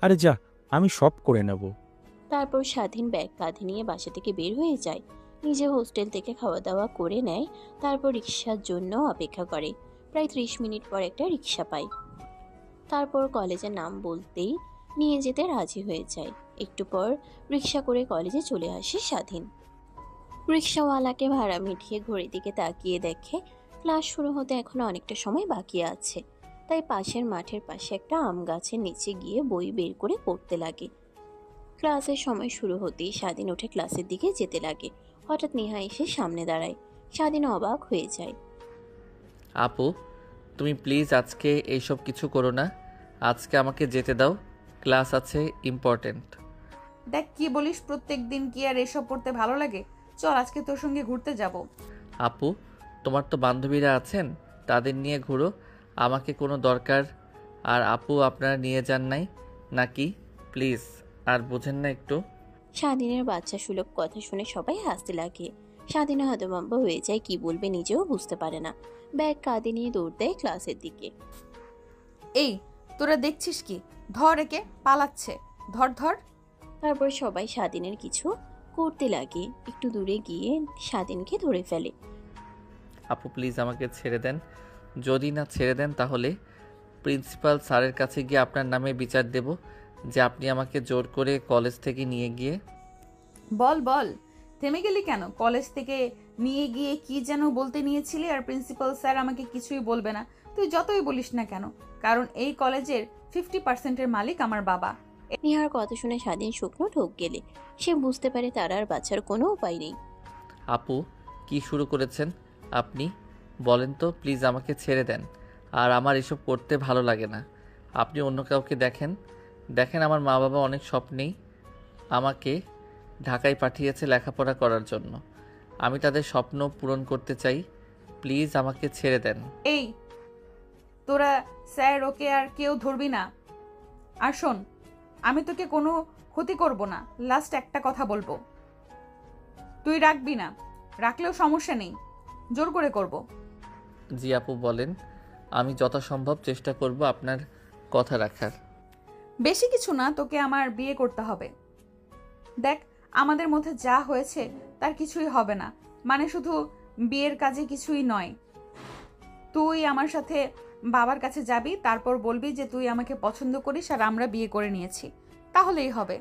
আরে যা, আমি সব করে নেব। তারপর স্বাধীন ব্যাগ কাঁধে নিয়ে বাসা থেকে বের হয়ে যায়। নিজে হোস্টেল থেকে খাওয়া দাওয়া করে নেয়। তারপর রিক্সার জন্য অপেক্ষা করে। প্রায় 30 মিনিট পর একটা রিক্সা পায়। তারপর কলেজের নাম বলতেই নিয়ে যেতে রাজি হয়ে যায়। একটু পর রিক্সা করে কলেজে চলে আসে স্বাধীন। রিক্সাওয়ালাকে ভাড়া মিটিয়ে ঘড়ির দিকে তাকিয়ে দেখে ক্লাস শুরু হতে এখনো অনেকটা সময় বাকি আছে। তাই পাশের মাঠের পাশে একটা আম গাছের নিচে গিয়ে বই বের করে পড়তে লাগে। ক্লাসের সময় শুরু হতেই স্বাধীন উঠে ক্লাসের দিকে যেতে লাগে। হঠাৎ নেহা এসে সামনে দাঁড়ায়। স্বাধীন অবাক হয়ে যায়। আপু, তুমি প্লিজ আজকে এইসব কিছু করো না। আজকে আমাকে যেতে দাও, ক্লাস আছে ইম্পর্ট্যান্ট। দেখ কি বলিস, প্রত্যেক দিন কি আর এসব পড়তে ভালো লাগে? চল আজকে তোর সঙ্গে ঘুরতে যাব। আপু, তোমার তো বান্ধবীরা আছেন, তাদের নিয়ে ঘুরো, আমাকে কোনো দরকার। আর আপু, আপনারা নিয়ে যান নাই নাকি? প্লিজ, আর বোঝেন না একটু? স্বাধীনের বাচ্চা সুলভ কথা শুনে সবাই হাসতে লাগে। স্বাধীন হতভম্ব হয়ে যায়, কি বলবে নিজেও বুঝতে পারে না। ব্যাগ কাঁধে নিয়ে দৌড় দেয় ক্লাসের দিকে। এই তোরা দেখছিস কি? ধর একে, পালাচ্ছে। ধর ধর। তারপর সবাই স্বাধীনের কিছু করতে লাগে। একটু দূরে গিয়ে স্বাধীনকে ধরে ফেলে। আপু প্লিজ আমাকে ছেড়ে দেন, যদি না ছেড়ে দেন তাহলে প্রিন্সিপাল স্যারের কাছে গিয়ে আপনার নামে বিচার দেব যে আপনি আমাকে জোর করে কলেজ থেকে নিয়ে গিয়ে। বল বল, থেমে গেলি কেন? কলেজ থেকে নিয়ে গিয়ে কি যেন বলতে নিয়েছিলি, আর প্রিন্সিপাল স্যার আমাকে কিছুই বলবে না। তুই যতই বলিস না কেন, কারণ এই কলেজের 50%-এর মালিক আমার বাবা। নেহার কথা শুনে স্বাধীন শুকনো ঢোক গেলে। সে বুঝতে পারে তার আর বাঁচার কোনো উপায় নেই। আপু, কি শুরু করেছেন আপনি? বলেন তো প্লিজ, আমাকে ছেড়ে দেন। আর আমার এসব করতে ভালো লাগে না। আপনি অন্য কাউকে দেখেন। দেখেন, আমার মা বাবা অনেক স্বপ্নেই আমাকে ঢাকায় পাঠিয়েছে লেখাপড়া করার জন্য। আমি তাদের স্বপ্ন পূরণ করতে চাই। প্লিজ আমাকে ছেড়ে দেন। এই তোরা স্যার ওকে আর কেউ ধরবি না। আর শোন, আমি তোকে কোনো ক্ষতি করব না। লাস্ট একটা কথা বলবো, তুই রাখবি না, রাখলেও সমস্যা নেই, জোর করে করব। জি আপু বলেন, আমি যথাসম্ভব চেষ্টা করব আপনার কথা রাখার। বেশি কিছু না, তোকে আমার বিয়ে করতে হবে। দেখ, আমাদের মধ্যে যা হয়েছে তার কিছুই হবে না, মানে শুধু বিয়ের কাজে কিছুই নয়। তুই আমার সাথে বাবার কাছে যাবি, তারপর বলবি যে তুই আমাকে পছন্দ করিস আর আমরা বিয়ে করে নিয়েছি, তাহলেই হবে।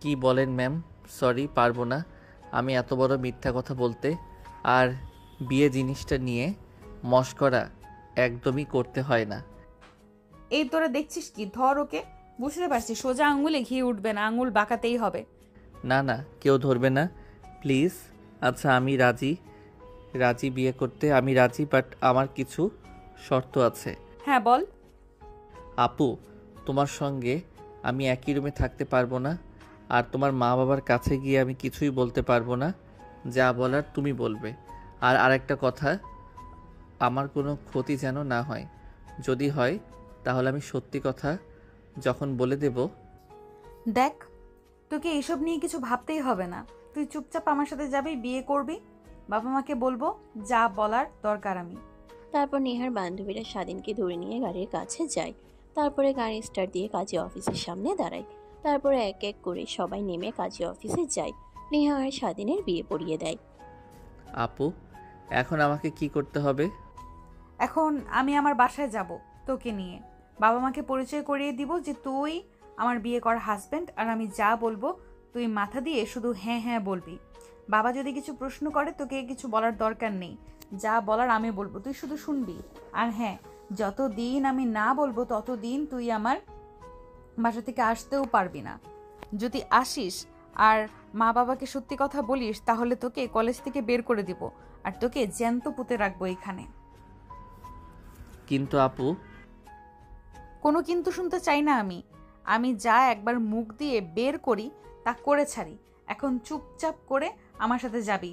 কি বলেন ম্যাম? সরি, পারবো না। আমি এত বড় মিথ্যা কথা বলতে আর বিয়ে জিনিসটা নিয়ে মশকরা একদমই করতে হয় না। এই তোরা দেখছিস কি? ধর ওকে। বুঝতে পারছি সোজা আঙুলে ঘি উঠবে না, আঙুল বাঁকাতেই হবে। না না, কেউ ধরবে না প্লিজ। আচ্ছা আমি রাজি বিয়ে করতে আমি রাজি, বাট আমার কিছু শর্ত আছে। হ্যাঁ বল। আপু, তোমার সঙ্গে আমি একই রুমে থাকতে পারবো না, আর তোমার মা বাবার কাছে গিয়ে আমি কিছুই বলতে পারবো না। যা বলার তুমি বলবে। আর আরেকটা কথা, আমার কোনো ক্ষতি যেন না হয়। যদি হয় তাহলে আমি সত্যি কথা যখন বলে দেব। দেখ, তোকে এইসব নিয়ে কিছু ভাবতেই হবে না। তুই চুপচাপ আমার সাথে যাবি, বিয়ে করবি, বাবা মাকে বলবো যা বলার দরকার আমি। তারপর নেহার বান্ধবীরা স্বাধীনকে ধরে নিয়ে গাড়ির কাছে যায়। তারপরে গাড়ি স্টার্ট দিয়ে কাজী অফিসের সামনে দাঁড়ায়। তারপরে এক এক করে সবাই নেমে কাজী অফিসে যায়। নেহা আর স্বাধীনের বিয়ে পড়িয়ে দেয়। আপু, এখন আমাকে কি করতে হবে? এখন আমি আমার বাসায় যাব তোকে নিয়ে। বাবা মাকে পরিচয় করিয়ে দিব যে তুই আমার বিয়ে করা হাজব্যান্ড, আর আমি যা বলবো তুই মাথা দিয়ে শুধু হ্যাঁ হ্যাঁ বলবি। বাবা যদি কিছু প্রশ্ন করে তোকে কিছু বলার দরকার নেই, যা বলার আমি বলবো, তুই শুধু শুনবি। আর হ্যাঁ, যতদিন আমি না বলবো ততদিন তুই আমার বাসা থেকে আসতেও পারবি না। যদি আসিস আর মা বাবাকে সত্যি কথা বলিস তাহলে তোকে কলেজ থেকে বের করে দিব, আর তোকে জ্যান্ত পুঁতে রাখবো এখানে। কিন্তু আপু। কোনো কিন্তু শুনতে চাই না আমি যা একবার মুখ দিয়ে বের করি তা করে ছাড়ি। এখন চুপচাপ করে আমার সাথে যাবি।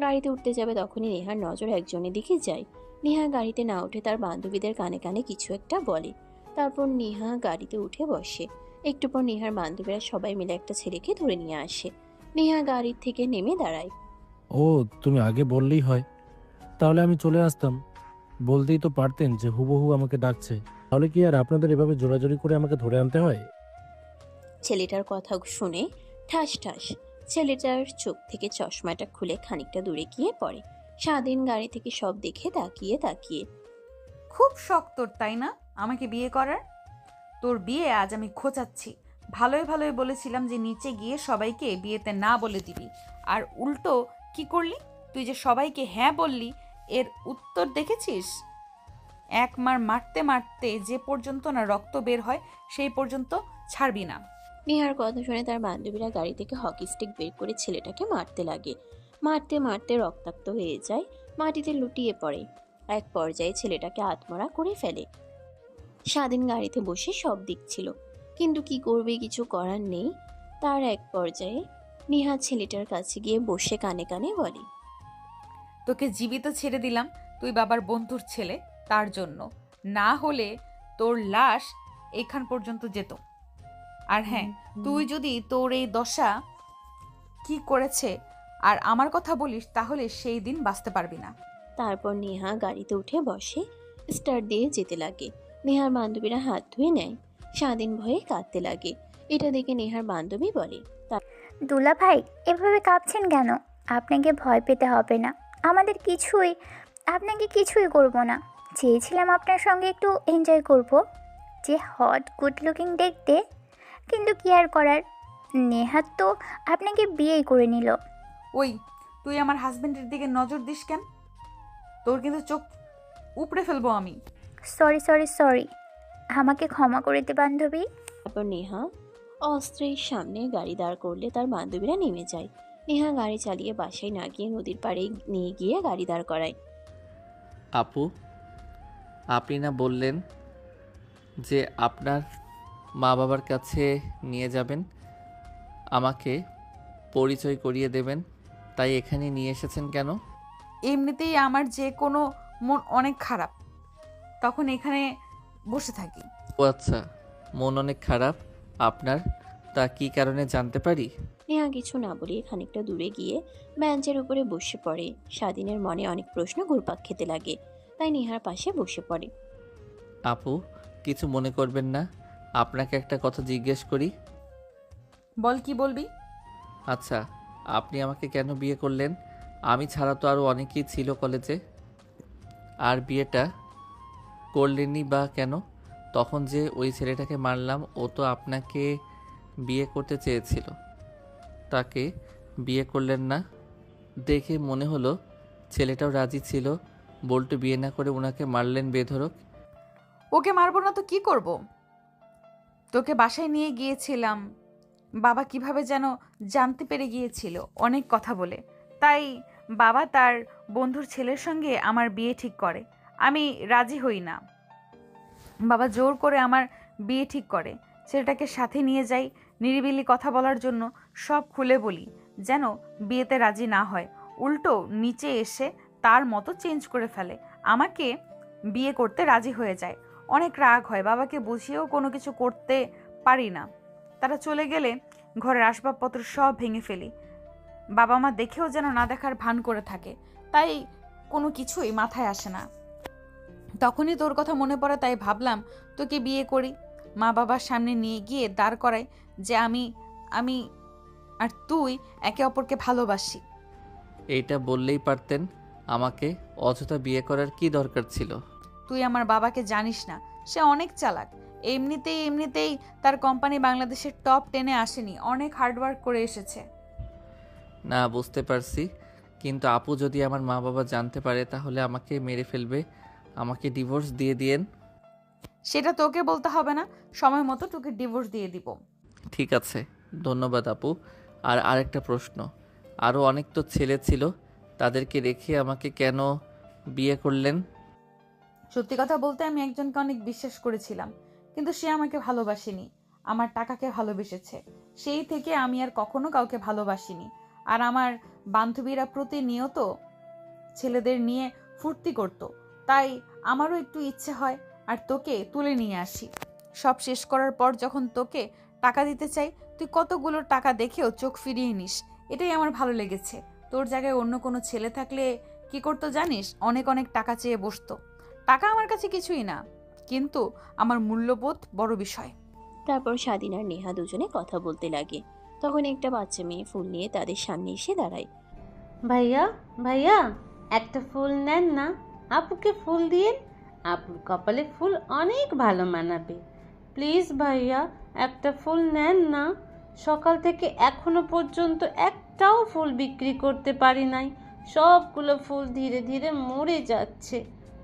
গাড়িতে উঠতে যাবে তখনই নেহার নজর একজনের দিকে যায়। নেহা গাড়িতে না উঠে তার বান্ধবীদের কানে কানে কিছু একটা বলে। তারপর নেহা গাড়িতে উঠে বসে। একটু পর নেহার বান্ধবীরা সবাই মিলে একটা ছেলেকে ধরে নিয়ে আসে। নেহা গাড়ির থেকে নেমে দাঁড়ায়। ও, তুমি আগে বললেই হয়, তাহলে আমি চলে আসতাম। বলতেই তো পারতেন যে হুবহু আমাকে ডাকছে। তাহলে কি আর আপনাদের এভাবে জোরাজোরি করে আমাকে ধরে আনতে হয়? ছেলেটার কথা শুনে ঠাস ঠাস ছেলেটার চোখ থেকে চশমাটা খুলে খানিকটা দূরে গিয়ে পড়ে। স্বাধীন গাড়ি থেকে সব দেখে তাকিয়ে তাকিয়ে। খুব শখ তোর, তাই না, আমাকে বিয়ে করার? তোর বিয়ে আজ আমি খোঁচাচ্ছি। ভালোই ভালোই বলেছিলাম যে নিচে গিয়ে সবাইকে বিয়েতে না বলে দিবি, আর উল্টো কি করলি? তুই যে সবাইকে হ্যাঁ বললি, এর উত্তর দেখেছিস? এক মার মারতে মারতে যে পর্যন্ত না রক্ত বের হয় সেই পর্যন্ত ছাড়বি না। নেহার কথা শুনে তার বান্ধবীরা গাড়ি থেকে হকি স্টিক বের করে ছেলেটাকে মারতে লাগে। মারতে মারতে রক্তাক্ত হয়ে যায়, মাটিতে লুটিয়ে পড়ে। এক পর্যায়ে ছেলেটাকে আত্মরা করে ফেলে। স্বাধীন গাড়িতে বসে সব দেখছিল, কিন্তু কি করবে, কিছু করার নেই। তার এক পর্যায়ে নেহা ছেলেটার কাছে গিয়ে বসে কানে কানে বলে, তোকে জীবিত ছেড়ে দিলাম তুই বাবার বন্ধুর ছেলে, তার জন্য। না হলে তোর লাশ এখান পর্যন্ত যেত। আর হ্যাঁ, তুই যদি তোর এই দশা কি করেছে আর আমার কথা বলিস, তাহলে সেই দিন বাঁচতে পারবি না। তারপর নেহা গাড়িতে উঠে বসে, স্টার্ট দিয়ে যেতে লাগে। নেহার বান্ধবীরা হাত ধুয়ে নেয়। স্বাধীন ভয়ে কাঁদতে লাগে। এটা দেখে নেহার বান্ধবী বলে, দুলা ভাই, এভাবে কাঁপছেন কেন? আপনাকে ভয় পেতে হবে না। আপনাকে কিছুই করব না। চেয়েছিলাম আপনার সঙ্গে একটু এনজয় করব, যে হট গুড লুকিং দেখতে, কিন্তু কি আর করার, নেহাত তো আপনাকে বিয়েই করে নিল। ওই, তুই আমার হাজবেন্ডের দিকে নজর দিস কেন? তোর কিন্তু চোখ উপড়ে ফেলবো আমি। সরি সরি সরি, আমাকে ক্ষমা করে দে বান্ধবী। তারপর নেহা অস্ত্রের সামনে গাড়ি দাঁড় করলে তার বান্ধবীরা নেমে যায়। নেহা গাড়ি চালিয়ে বাসায় না গিয়ে নদীর পাড়ে নিয়ে গিয়ে গাড়ি দাঁড় করায়। আপু, আপনি না বললেন যে আপনার মা বাবার কাছে নিয়ে যাবেন, আমাকে পরিচয় করিয়ে দেবেন, তাই এখানে নিয়ে এসেছেন কেন? এমনিতেই আমার যে কোনো মন অনেক খারাপ, তখন এখানে বসে থাকি। ও আচ্ছা, মন অনেক খারাপ আপনার, তা কী কারণে জানতে পারি? নেহা কিছু না বলে খানিকটা দূরে গিয়ে বেঞ্চের উপরে বসে পড়ে। স্বাধীনের মনে অনেক প্রশ্ন ঘুরপাক খেতে লাগে, তাই নেহার পাশে বসে পড়ে। আপু, কিছু মনে করবেন না, আপনাকে একটা কথা জিজ্ঞেস করি? বল, কি বলবি? আচ্ছা, আপনি আমাকে কেন বিয়ে করলেন? আমি ছাড়া তো আরও অনেকেই ছিল কলেজে, আর বিয়েটা করলেনই বা কেন? তখন যে ওই ছেলেটাকে মারলাম, ও তো আপনাকে বিয়ে করতে চেয়েছিল, তাকে বিয়ে করলেন না? দেখে মনে হলো ছেলেটাও রাজি ছিল, বল্টু বিয়ে না করে ওনাকে মারলেন বেধড়ক। ওকে মারবো না তো কি করব? তোকে বাসায় নিয়ে গিয়েছিলাম, বাবা কিভাবে যেন জানতে পেরে গিয়েছিল অনেক কথা বলে, তাই বাবা তার বন্ধুর ছেলের সঙ্গে আমার বিয়ে ঠিক করে। আমি রাজি হই না, বাবা জোর করে আমার বিয়ে ঠিক করে। ছেলেটাকে সাথে নিয়ে যাই নিরিবিলি কথা বলার জন্য, সব খুলে বলি, যেন বিয়েতে রাজি না হয়। উল্টো নিচে এসে তার মতো চেঞ্জ করে ফেলে, আমাকে বিয়ে করতে রাজি হয়ে যায়। অনেক রাগ হয়, বাবাকে বুঝিয়েও কোনো কিছু করতে পারি না। তারা চলে গেলে ঘরের আসবাবপত্র সব ভেঙে ফেলি। বাবা মা দেখেও যেন না দেখার ভান করে থাকে, তাই কোনো কিছুই মাথায় আসে না। তখনই তোর কথা মনে পড়ে, তাই ভাবলাম তোকে বিয়ে করি। মা বাবার সামনে নিয়ে গিয়ে দাঁড় করাই যে আমি আর তুই একে অপরকে ভালোবাসি। এইটা বললেই পারতেন, আমাকে অযথা বিয়ে করার কি দরকার ছিল? তুই আমার বাবাকে জানিস না, সে অনেক চালাক। এমনিতেই তার কোম্পানি বাংলাদেশের টপ 10-এ আসেনি, অনেক হার্ডওয়ার্ক করে এসেছে। না, বুঝতে পারছি, কিন্তু আপু যদি আমার মা বাবা জানতে পারে তাহলে আমাকে মেরে ফেলবে। আমাকে ডিভোর্স দিয়ে দিয়েন। সেটা তোকে বলতে হবে না, সময় মতো তোকে ডিভোর্স দিয়ে দিব। ঠিক আছে, ধন্যবাদ আপু। আর আরেকটা প্রশ্ন, আরও অনেক তো ছেলে ছিল, তাদেরকে রেখে আমাকে কেন বিয়ে করলেন? সত্যি কথা বলতে আমি একজনকে অনেক বিশ্বাস করেছিলাম, কিন্তু সে আমাকে ভালোবাসেনি, আমার টাকাকে ভালোবেসেছে। সেই থেকে আমি আর কখনো কাউকে ভালোবাসিনি। আর আমার বান্ধবীরা প্রতিনিয়ত ছেলেদের নিয়ে ফুর্তি করত, তাই আমারও একটু ইচ্ছে হয় আর তোকে তুলে নিয়ে আসি। সব শেষ করার পর যখন তোকে টাকা দিতে চাই, তুই কতগুলো টাকা দেখেও চোখ ফিরিয়ে নিস। এটাই আমার ভালো লেগেছে। তোর জায়গায় অন্য কোনো ছেলে থাকলে কি করতো জানিস? অনেক অনেক টাকা চেয়ে বসতো। টাকা আমার কাছে কিছুই না, কিন্তু আমার মূল্যবোধ বড় বিষয়। তারপর স্বাধীন আর নেহা দুজনে কথা বলতে লাগে। তখন একটা বাচ্চা মেয়ে ফুল নিয়ে তাদের সামনে এসে দাঁড়ায়। ভাইয়া ভাইয়া, একটা ফুল নেন না, আপুকে ফুল দিন, আপুর কপালে ফুল অনেক ভালো মানাবে। প্লিজ ভাইয়া, একটা ফুল নেন না। সকাল থেকে এখনো পর্যন্ত একটাও ফুল বিক্রি করতে পারি নাই। সবগুলো ফুল ধীরে ধীরে মরে যাচ্ছে।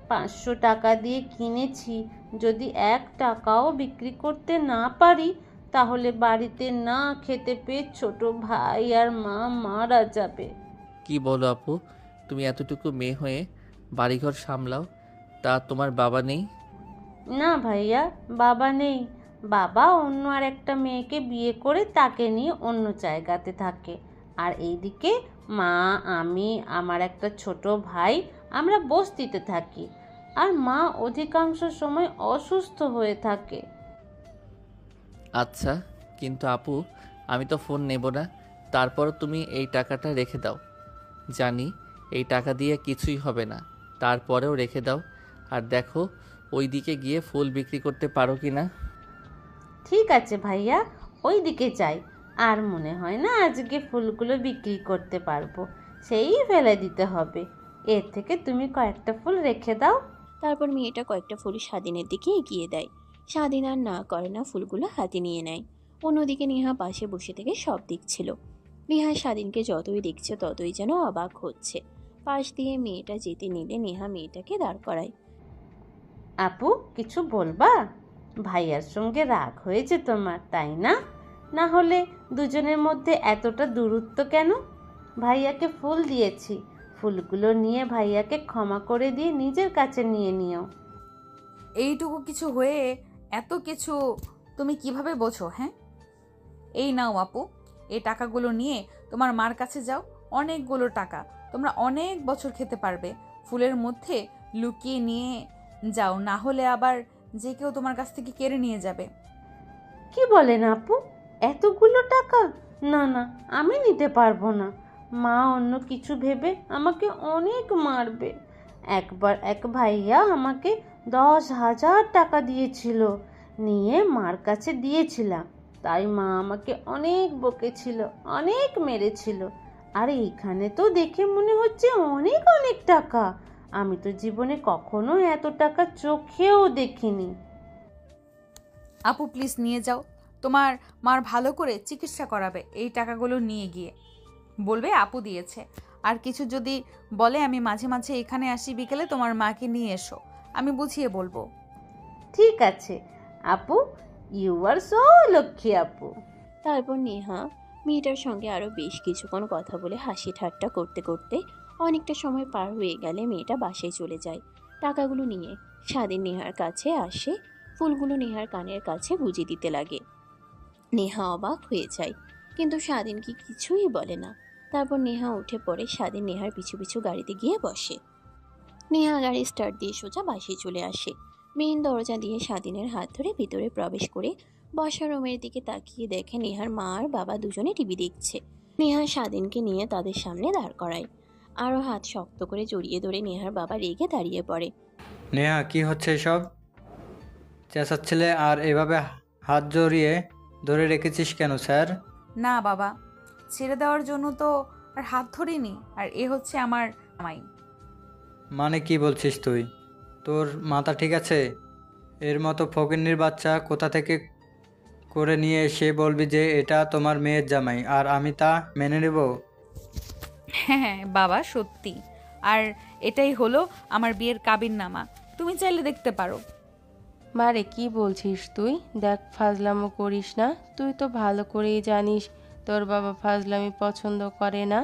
500 টাকা দিয়ে কিনেছি, যদি 1 টাকাও বিক্রি করতে না পারি তাহলে বাড়িতে না খেতে পেয়ে ছোট ভাই আর মা মারা যাবে। কি বলো আপু, তুমি এতটুকু মেয়ে হয়ে বাড়িঘর সামলাও, তা তোমার বাবা নেই? না ভাইয়া, বাবা নেই। বাবা অন্য আর একটা মেয়েকে বিয়ে করে তাকে নিয়ে অন্য জায়গাতে থাকে। আর এইদিকে মা, আমি, আমার একটা ছোট ভাই, আমরা বস্তিতে থাকি। আর মা অধিকাংশ সময় অসুস্থ হয়ে থাকে। আচ্ছা, কিন্তু আপু আমি তো ফোন নেব না, তারপর তুমি এই টাকাটা রেখে দাও। জানি এই টাকা দিয়ে কিছুই হবে না, তারপরেও রেখে দাও। আর দেখো ওই দিকে গিয়ে ফুল বিক্রি করতে পারো কি না। ঠিক আছে ভাইয়া, ওই দিকে যাই। আর মনে হয় না আজকে ফুলগুলো বিক্রি করতে পারবো, সেই ফেলে দিতে হবে। এর থেকে তুমি কয়েকটা ফুল রেখে দাও। তারপর মেয়েটা কয়েকটা ফুল স্বাধীনের দিকে এগিয়ে দেয়। স্বাধীন আর না করে না ফুলগুলো হাতে নিয়ে নেয়। অন্যদিকে নেহা পাশে বসে থেকে সব দেখছিল। নেহা স্বাধীনকে যতই দেখছে ততই যেন অবাক হচ্ছে। পাশ দিয়ে মেয়েটা যেতে নিলে নেহা মেয়েটাকে দাঁড় করায়। আপু, কিছু বলবা? ভাইয়ার সঙ্গে রাগ হয়েছে তোমার, তাই না? না হলে দুজনের মধ্যে এতটা দূরত্ব কেন? ভাইয়াকে ফুল দিয়েছি, ফুলগুলো নিয়ে ভাইয়াকে ক্ষমা করে দিয়ে নিজের কাছে নিয়ে নিও। এইটুকু কিছু হয়ে এত কিছু তুমি কিভাবে বোঝো? হ্যাঁ, এই নাও আপু, এই টাকাগুলো নিয়ে তোমার মার কাছে যাও। অনেকগুলো টাকা, তোমরা অনেক বছর খেতে পারবে। ফুলের মধ্যে লুকিয়ে নিয়ে যাও, না হলে আবার যে কেউ তোমার কাছ থেকে কেড়ে নিয়ে যাবে। কি বলেন আপু, এতগুলো টাকা? না না, আমি নিতে পারবো না। মা অন্য কিছু ভেবে আমাকে অনেক মারবে। একবার এক ভাইয়া আমাকে 10,000 টাকা দিয়েছিল, নিয়ে মার কাছে দিয়েছিলাম। তাই মা আমাকে অনেক বকেছিল, অনেক মেরেছিল। আর এইখানে তো দেখে মনে হচ্ছে অনেক অনেক টাকা। আমি তো জীবনে কখনো এত টাকা চোখেও দেখিনি। আপু প্লিজ নিয়ে যাও, তোমার মার ভালো করে চিকিৎসা করাবে। এই টাকাগুলো নিয়ে গিয়ে বলবে আপু দিয়েছে। আর কিছু যদি বলে আমি মাঝে মাঝে এখানে আসি বিকেলে, তোমার মাকে নিয়ে এসো, আমি বুঝিয়ে বলবো। ঠিক আছে আপু, ইউ আর সো লক্ষ্মী আপু। তারপর নেহা মেয়েটার সঙ্গে আরও বেশ কিছুক্ষণ কথা বলে হাসি ঠাট্টা করতে করতে অনেকটা সময় পার হয়ে গেলে মেয়েটা বাসায় চলে যায়। টাকাগুলো নিয়ে স্বাধীন নেহার কাছে আসে, ফুলগুলো নেহার কানের কাছে গুঁজে দিতে লাগে। নেহা অবাক হয়ে যায়, কিন্তু স্বাধীন কি কিছুই বলে না। তারপর নেহা উঠে পড়ে, স্বাধীন নেহার পিছু পিছু গাড়িতে গিয়ে বসে। নেহা গাড়ি স্টার্ট দিয়ে সোজা বাসায় চলে আসে। মেইন দরজা দিয়ে স্বাধীনের হাত ধরে ভিতরে প্রবেশ করে বসার রুমের দিকে তাকিয়ে দেখে নেহার মা আর বাবা দুজনে টিভি দেখছে। নেহা স্বাধীনকে নিয়ে তাদের সামনে দাঁড় করায়। আরও হাত শক্ত করে জড়িয়ে ধরে নেহার বাবা রেগে দাঁড়িয়ে পড়ে। নেহা, কি হচ্ছে এসব? চেঁচাচ্ছিলে আর এভাবে হাত জড়িয়ে ধরে রেখেছিস কেন স্যার? না বাবা, ছেড়ে দেওয়ার জন্য তো আর হাত ধরিনি। আর এ হচ্ছে আমার জামাই। মানে কি বলছিস তুই? তোর মাথা ঠিক আছে? এর মতো ফকিন্নির বাচ্চা কোথা থেকে করে নিয়ে এসে বলবি যে এটা তোমার মেয়ের জামাই, আর আমি তা মেনে নেব? হ্যাঁ বাবা, সত্যি। আর এটাই হলো আমার বিয়ের কাবিননামা, তুমি চাইলে দেখতে পারো। মারে, কি বলছিস তুই? দেখ, ফাজলামো করিস না। তুই তো ভালো করেই জানিস তোর বাবা ফাজলামি পছন্দ করে না।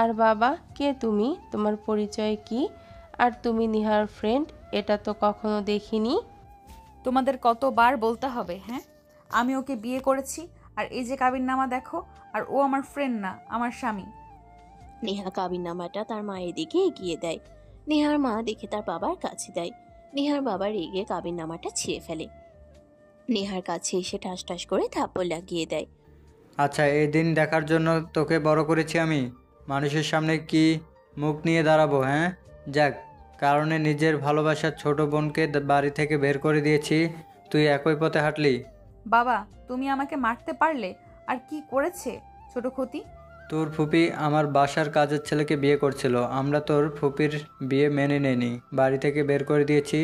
আর বাবা, কে তুমি? তোমার পরিচয় কি? আর তুমি নিহার ফ্রেন্ড, এটা তো কখনো দেখিনি। তোমাদের কতবার বলতে হবে? হ্যাঁ, আমি ওকে বিয়ে করেছি, আর এই যে কাবিননামা দেখো। আর ও আমার ফ্রেন্ড না, আমার স্বামী। নেহা কাবিননামাটা তার মায়ের দিকে এগিয়ে দেয়। নেহার মা দেখে তার বাবার কাছে দেয়। নেহার বাবা রেগে কাবিননামাটা ছিঁড়ে ফেলে। নেহার কাছে এসে ঠাস ঠাস করে থাপ্পড় লাগিয়ে দেয়। আচ্ছা, এই দিন দেখার জন্য তোকে বড় করেছি আমি। মানুষের সামনে কি মুখ নিয়ে দাঁড়াবো, হ্যাঁ? যাক, কারণে নিজের ভালোবাসার ছোট বোনকে বাড়ি থেকে বের করে দিয়েছি, তুই একই পথে হাঁটলি। বাবা, তুমি আমাকে মারতে পারলে। আর কি করেছে ছোট ক্ষতি? তোর ফুপি আমার বাসার কাজের ছেলেকে বিয়ে করছিল, আমরা তোর ফুপির বিয়ে মেনে নেইনি, বাড়ি থেকে বের করে দিয়েছি।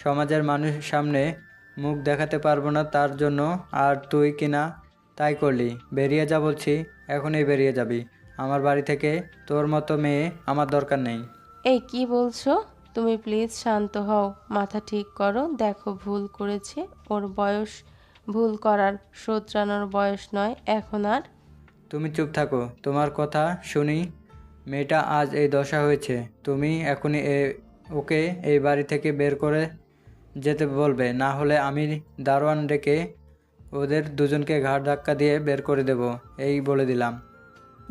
সমাজের মানুষের সামনে মুখ দেখাতে পারবো না তার জন্য, আর তুই কিনা তাই করলি। বেরিয়ে যা বলছি, এখনই বেরিয়ে যাবি আমার বাড়ি থেকে। তোর মতো মেয়ে আমার দরকার নেই। এই কি বলছো তুমি? প্লিজ শান্ত হও, মাথা ঠিক করো। দেখো, ভুল করেছে, ওর বয়স ভুল করার, শোধরানোর বয়স নয় এখন আর। তুমি চুপ থাকো, তোমার কথা শুনি। মেয়েটা আজ এই দশা হয়েছে, তুমি এখনই ওকে এই বাড়ি থেকে বের করে যেতে বলবে, না হলে আমি দারোয়ান ডেকে ওদের দুজনকে ঘাড় ধাক্কা দিয়ে বের করে দেব, এই বলে দিলাম।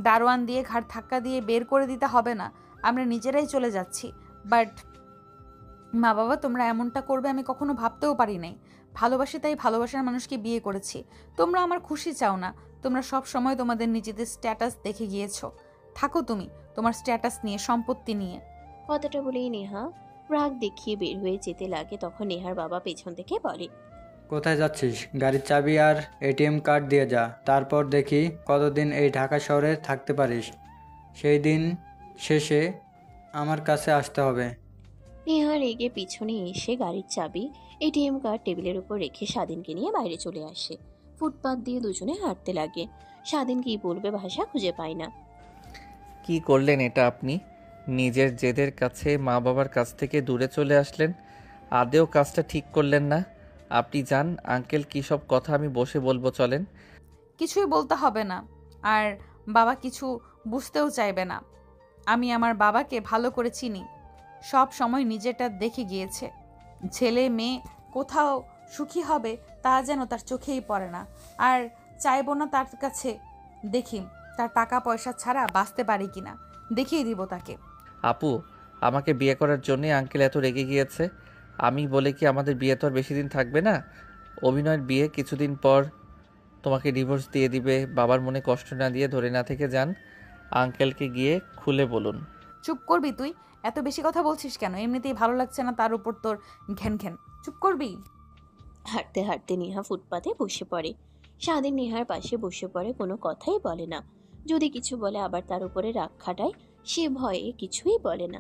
দারোয়ান দিয়ে ঘাড় ধাক্কা দিয়ে বের করে দিতে হবে না, আমরা নিজেরাই চলে যাচ্ছি। বাট মা বাবা, তোমরা এমনটা করবে আমি কখনো ভাবতেও পারি নাই। ভালোবাসি তাই ভালোবাসার মানুষকে বিয়ে করেছি। তোমরা আমার খুশি চাও না, তোমরা সব সময় তোমাদের নিজেদের স্ট্যাটাস দেখে গিয়েছো। থাকো তুমি তোমার স্ট্যাটাস নিয়ে, সম্পত্তি নিয়ে। কথাটা বলেই নেহা রাগ দেখিয়ে বের হয়ে যেতে লাগে। তখন নেহার বাবা পেছন থেকে বলে, কোথায় যাচ্ছিস? গাড়ির চাবি আর এটিএম কার্ড দিয়ে যা, তারপর দেখি কতদিন এই ঢাকা শহরে থাকতে পারিস। সেই দিন শেষে আমার কাছে আসতে হবে। নেহা রেগে পিছনে এসে গাড়ির চাবি এটিএম কার্ড টেবিলের উপর রেখে স্বাধীনকে নিয়ে বাইরে চলে আসে। ফুটপাত দিয়ে দুজনে হাঁটতে লাগে। স্বাধীন কি বলবে ভাষা খুঁজে পায় না। কি করলেন এটা আপনি? নিজের জেদের কাছে মা বাবার কাছ থেকে দূরে চলে আসলেন। আদেও কাজটা ঠিক করলেন না। আপনি যান, আঙ্কেল কী সব কথা আমি বসে বলবো, চলেন। কিছুই বলতে হবে না, আর বাবা কিছু বুঝতেও চাইবে না। আমি আমার বাবাকে ভালো করে চিনি, সব সময় নিজেটা দেখে গিয়েছে। ছেলে মেয়ে কোথাও সুখী হবে তা যেন তার চোখেই পড়ে না। আর চাইবো না তার কাছে দেখি তার টাকা পয়সা ছাড়া বাঁচতে পারি কিনা, দেখিয়ে দিব তাকে। আপু, আমাকে বিয়ে করার জন্যে আঙ্কেল এত রেগে গিয়েছে। আমি বলে কি আমাদের বিয়ে তো আর বেশি দিন থাকবে না? অভিনয়ের বিয়ে, কিছুদিন পর তোমাকে ডিভোর্স দিয়ে দিবে। বাবার মনে কষ্ট না দিয়ে ধরে না থেকে যান, আঙ্কেলকে গিয়ে খুলে বলুন। চুপ করবি তুই? এত বেশি কথা বলছিস কেন? এমনিতেই ভালো লাগছে না, তার উপর তোর ঘ্যান ঘ্যান। চুপ করবি? হাঁটতে হাঁটতে নেহা ফুটপাতে বসে পড়ে। স্বাধীন নেহার পাশে বসে পড়ে, কোনো কথাই বলে না। যদি কিছু বলে আবার তার উপরে রাগ খাটায়, সে ভয়ে কিছুই বলে না।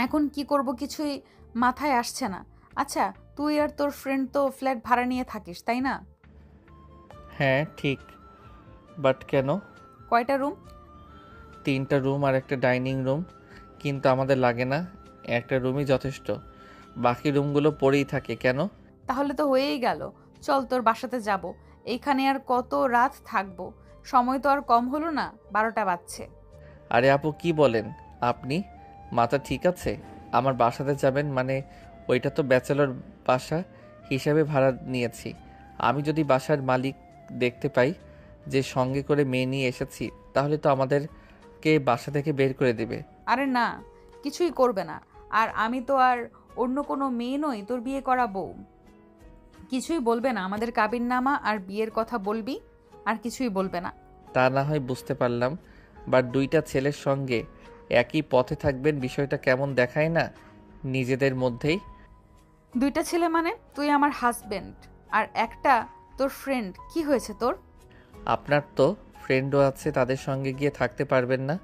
এখন কি করব কিছুই মাথায় আসছে না। আচ্ছা, তুই আর তোর ফ্রেন্ড তো ফ্ল্যাট ভাড়া নিয়ে থাকিস, তাই না? হ্যাঁ ঠিক, বাট কেন? কয়টা রুম? 3টা রুম আর একটা ডাইনিং রুম, কিন্তু আমাদের লাগে না, একটা রুমই যথেষ্ট। বাকি রুমগুলো পড়েই থাকে। কেন? তাহলে তো হয়েই গেল। চল তোর বাসাতে যাব। এইখানে আর কত রাত থাকবো? সময় তো আর কম হলো না, 12টা বাজছে। আরে আপু, কি বলেন আপনি? মাথা ঠিক আছে? আমার বাসাতে যাবেন মানে? ওইটা তো ব্যাচেলর বাসা হিসাবে ভাড়া নিয়েছি। আমি যদি বাসার মালিক দেখতে পাই যে সঙ্গে করে মেয়ে নিয়ে এসেছি, তাহলে তো আমাদেরকে বাসা থেকে বের করে দেবে। আরে না, কিছুই করবে না। আর আমি তো আর অন্য কোনো মেয়ে নই তোর বিয়ে করা বউ। কিছুই বলবে না, আমাদের কাবিননামা আর বিয়ের কথা বলবি, আর কিছুই বলবে না। তা না হয় বুঝতে পারলাম, বাট 2টা ছেলের সঙ্গে একই পথে থাকবেন, বিষয়টা কেমন দেখায় না নিজেদের মধ্যেই? 2টা ছেলে মানে? তুই আমার হাজবেন্ড আর একটা তোর ফ্রেন্ড। কি হয়েছে তোর? আপনার তো ফ্রেন্ডও আছে, তাদের সঙ্গে গিয়ে থাকতে পারবেন না?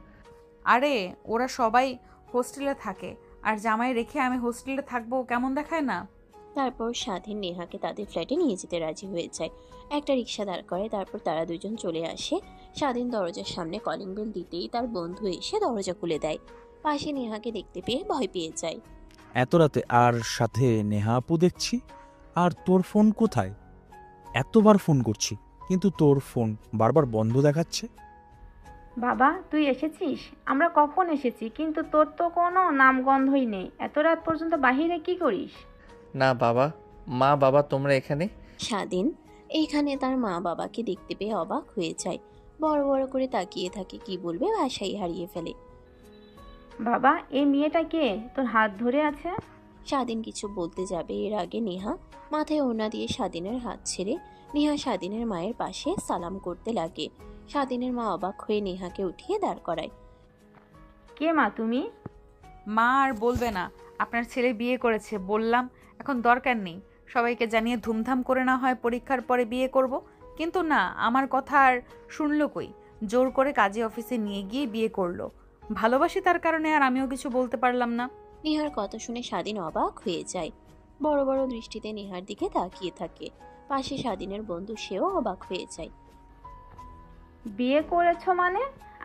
আরে ওরা সবাই হোস্টেলে থাকে, আর জামাই রেখে আমি হোস্টেলে থাকবো, কেমন দেখায় না? তারপর স্বাধীন নেহাকে তাদের ফ্ল্যাটে নিয়ে যেতে রাজি হয়ে যায়। একটা রিক্সা দাঁড় করে, তারপর তারা দুজন চলে আসে। স্বাধীন দরজার সামনে কলিং বেল দিতেই তার বন্ধু এসে দরজা খুলে দেয়। পাশে নেহাকে দেখতে পেয়ে ভয় পেয়ে যায়। এত রাতে আর সাথে নেহা আপু দেখছি। আর তোর ফোন কোথায়? এতবার ফোন করছি কিন্তু তোর ফোন বারবার বন্ধ দেখাচ্ছে। বাবা, তুই এসেছিস? আমরা কখন এসেছি, কিন্তু তোর তো কোনো নামগন্ধই নেই। এত রাত পর্যন্ত বাহিরে কি করিস? না বাবা, মা বাবা তোমরা এখানে? স্বাধীন এইখানে তার মা বাবাকে দেখতে পেয়ে অবাক হয়ে যায়। বড় বড় করে তাকিয়ে থাকে, কি বলবে ভাষাই হারিয়ে ফেলে। বাবা, এই মেয়েটা কে তোর হাত ধরে আছে? স্বাধীন কিছু বলতে যাবে এর আগে নেহা মাথায় ওড়না দিয়ে স্বাধীনের হাত ছেড়ে নেহা স্বাধীনের মায়ের পাশে সালাম করতে লাগে। স্বাধীনের মা অবাক হয়ে নেহাকে উঠিয়ে দাঁড় করায়। কে মা তুমি? মা আর বলবে না, আপনার ছেলে বিয়ে করেছে বললাম, এখন দরকার নেই, সবাইকে জানিয়ে ধুমধাম করে না হয় পরীক্ষার পরে বিয়ে করব। কিন্তু না, আমার কথা আর শুনলো কই, জোর করে কাজী অফিসে নিয়ে গিয়ে বিয়ে করলো। ভালোবাসি তার কারণে, আর আমিও কিছু বলতে পারলাম না। নেহার কথা শুনে স্বাধীন অবাক হয়ে যায়, বড় বড় দৃষ্টিতে নেহার দিকে তাকিয়ে থাকে। পাশে স্বাধীনের বন্ধু সেও অবাক হয়ে যায়। বিয়ে করেছো মানে?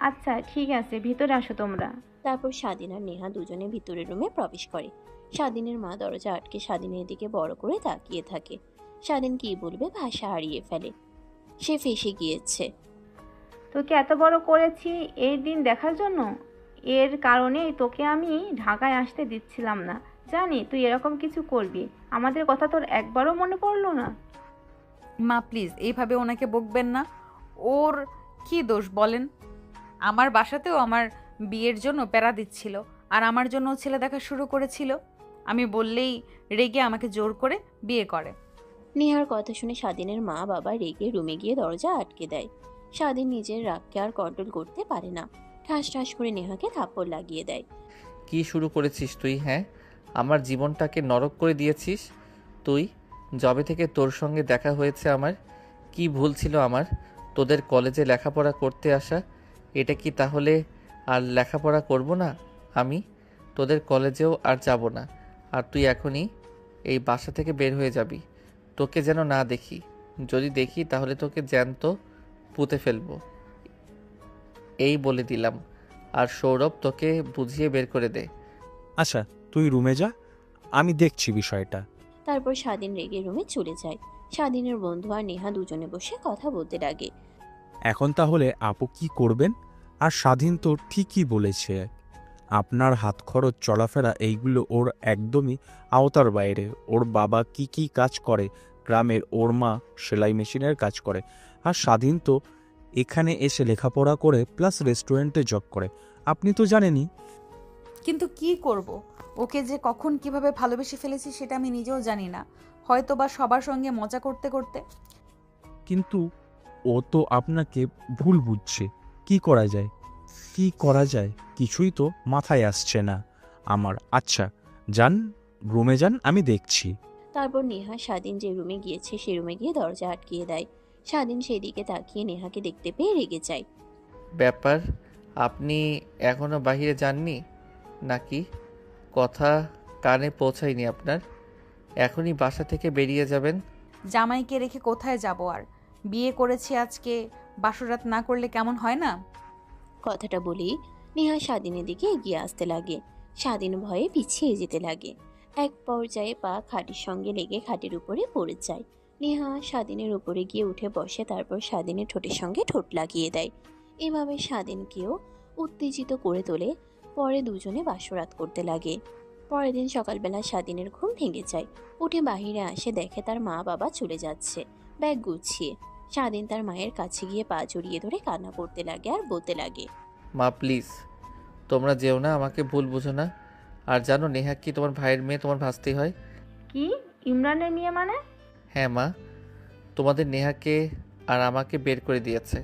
আচ্ছা ঠিক আছে, ভিতরে আসো তোমরা। তারপর স্বাধীন আর নেহা দুজনে ভিতরের রুমে প্রবেশ করে। স্বাধীনের মা দরজা আটকে স্বাধীনের দিকে বড় করে তাকিয়ে থাকে। স্বাধীন কি বলবে ভাষা হারিয়ে ফেলে, সে ফেঁসে গিয়েছে। তোকে এত বড় করেছি এই দিন দেখার জন্য? এর কারণেই তোকে আমি ঢাকায় আসতে দিচ্ছিলাম না। জানি তুই এরকম কিছু করবি, আমাদের কথা তোর একবারও মনে পড়লো না? মা প্লিজ এইভাবে ওনাকে বকবেন না, ওর কি দোষ বলেন? আমার বাসাতেও আমার বিয়ের জন্য প্যারা দিচ্ছিল, আর আমার জন্য ছেলে দেখা শুরু করেছিল। আমি বললেই রেগে আমাকে জোর করে বিয়ে করে। নেহার কথা শুনে স্বাধীনের মা বাবা রেগে রুমে গিয়ে দরজা আটকে দেয়। স্বাধীন নিজের রাগকে আর কন্ট্রোল করতে পারে না, ঠাস ঠাস করে নেহাকে থাপ্পড় লাগিয়ে দেয়। কি শুরু করেছিস তুই? হ্যাঁ, আমার জীবনটাকে নরক করে দিয়েছিস তুই। যবে থেকে তোর সঙ্গে দেখা হয়েছে আমার কি ভুল ছিল আমার তোদের কলেজে লেখাপড়া করতে আসা? এটা কি তাহলে আর লেখাপড়া করব না আমি? তোদের কলেজেও আর যাব না। আর তুই এখনই এই বাসা থেকে বের হয়ে যাবি। তোকে যেন না দেখি, যদি দেখি তাহলে তোকে জ্যান্ত পুঁতে ফেলবো, এই বলে দিলাম। আর সৌরভ তোকে বুঝিয়ে বের করে দে। আচ্ছা তুই রুমে যা, আমি দেখছি বিষয়টা। তারপর স্বাধীন রেগে রুমে চলে যায়। স্বাধীনের বন্ধু আর নেহা দুজনে বসে কথা বলতে লাগে। এখন তাহলে আপু কি করবেন? আর স্বাধীন তো ঠিকই বলেছে, আপনার হাত খরচ চলাফেরা এইগুলো ওর একদমই আওতার বাইরে। ওর বাবা কি কি কাজ করে গ্রামের, ওর মা সেলাই মেশিনের কাজ করে, আর স্বাধীন তো এখানে এসে লেখাপড়া করে প্লাস রেস্টুরেন্টে জব করে, আপনি তো জানেনই। কিন্তু কি করব, ওকে যে কখন কিভাবে ভালোবেসে ফেলেছি সেটা আমি নিজেও জানি না, হয়তো বা সবার সঙ্গে মজা করতে করতে। কিন্তু ও তো আপনাকে ভুল বুঝছে, কি করা যায়? কি করা যায় কিছুই তো মাথায় আসছে না আমার। আচ্ছা যান, রুমে যান, আমি দেখছি। তারপর নেহা স্বাধীন যে রুমে গিয়েছে সে রুমে গিয়ে দরজা আটকিয়ে দেয়। স্বাধীন সেদিকে তাকিয়ে নেহাকে দেখতে পেয়ে রেগে যায়। ব্যাপার, আপনি এখনো বাইরে যাননি নাকি? কথা কানে পৌঁছায়নি আপনার? এখনই বাসা থেকে বেরিয়ে যাবেন? জামাইকে রেখে কোথায় যাব আর? বিয়ে করেছি আজকে, বাসরাত না করলে কেমন হয় না? কথাটা বলেই নেহা স্বাধীনের দিকে এগিয়ে আসতে লাগে। স্বাধীন ভয়ে পিছিয়ে যেতে লাগে। এক পর্যায়ে পা খাটের সঙ্গে লেগে খাটের উপরে পড়ে যায়। নেহা স্বাধীনের উপরে গিয়ে উঠে বসে, তারপর স্বাধীনের ঠোঁটের সঙ্গে ঠোঁট লাগিয়ে দেয়। এভাবে স্বাধীনকেও উত্তেজিত করে তোলে। পরে দুজনে বাসরাত করতে লাগে। পরের দিন সকালবেলা স্বাধীনের ঘুম ভেঙে যায়। উঠে বাহিরে আসে, দেখে তার মা বাবা চলে যাচ্ছে ব্যাগ গুছিয়ে। স্বাধীন তার মায়ের কাছে গিয়ে পা জড়িয়ে ধরে কান্না করতে লাগে আর বলতে লাগে, মা প্লিজ তোমরা যেও না, আমাকে ভুল বুঝো না। আর জানো নেহা কি তোমার ভাইয়ের মেয়ে, তোমার ভাস্তি হয়। কি? ইমরানের মেয়ে মানে? হ্যাঁ মা, তোমাদের নেহাকে আর আমাকে বের করে দিয়েছে।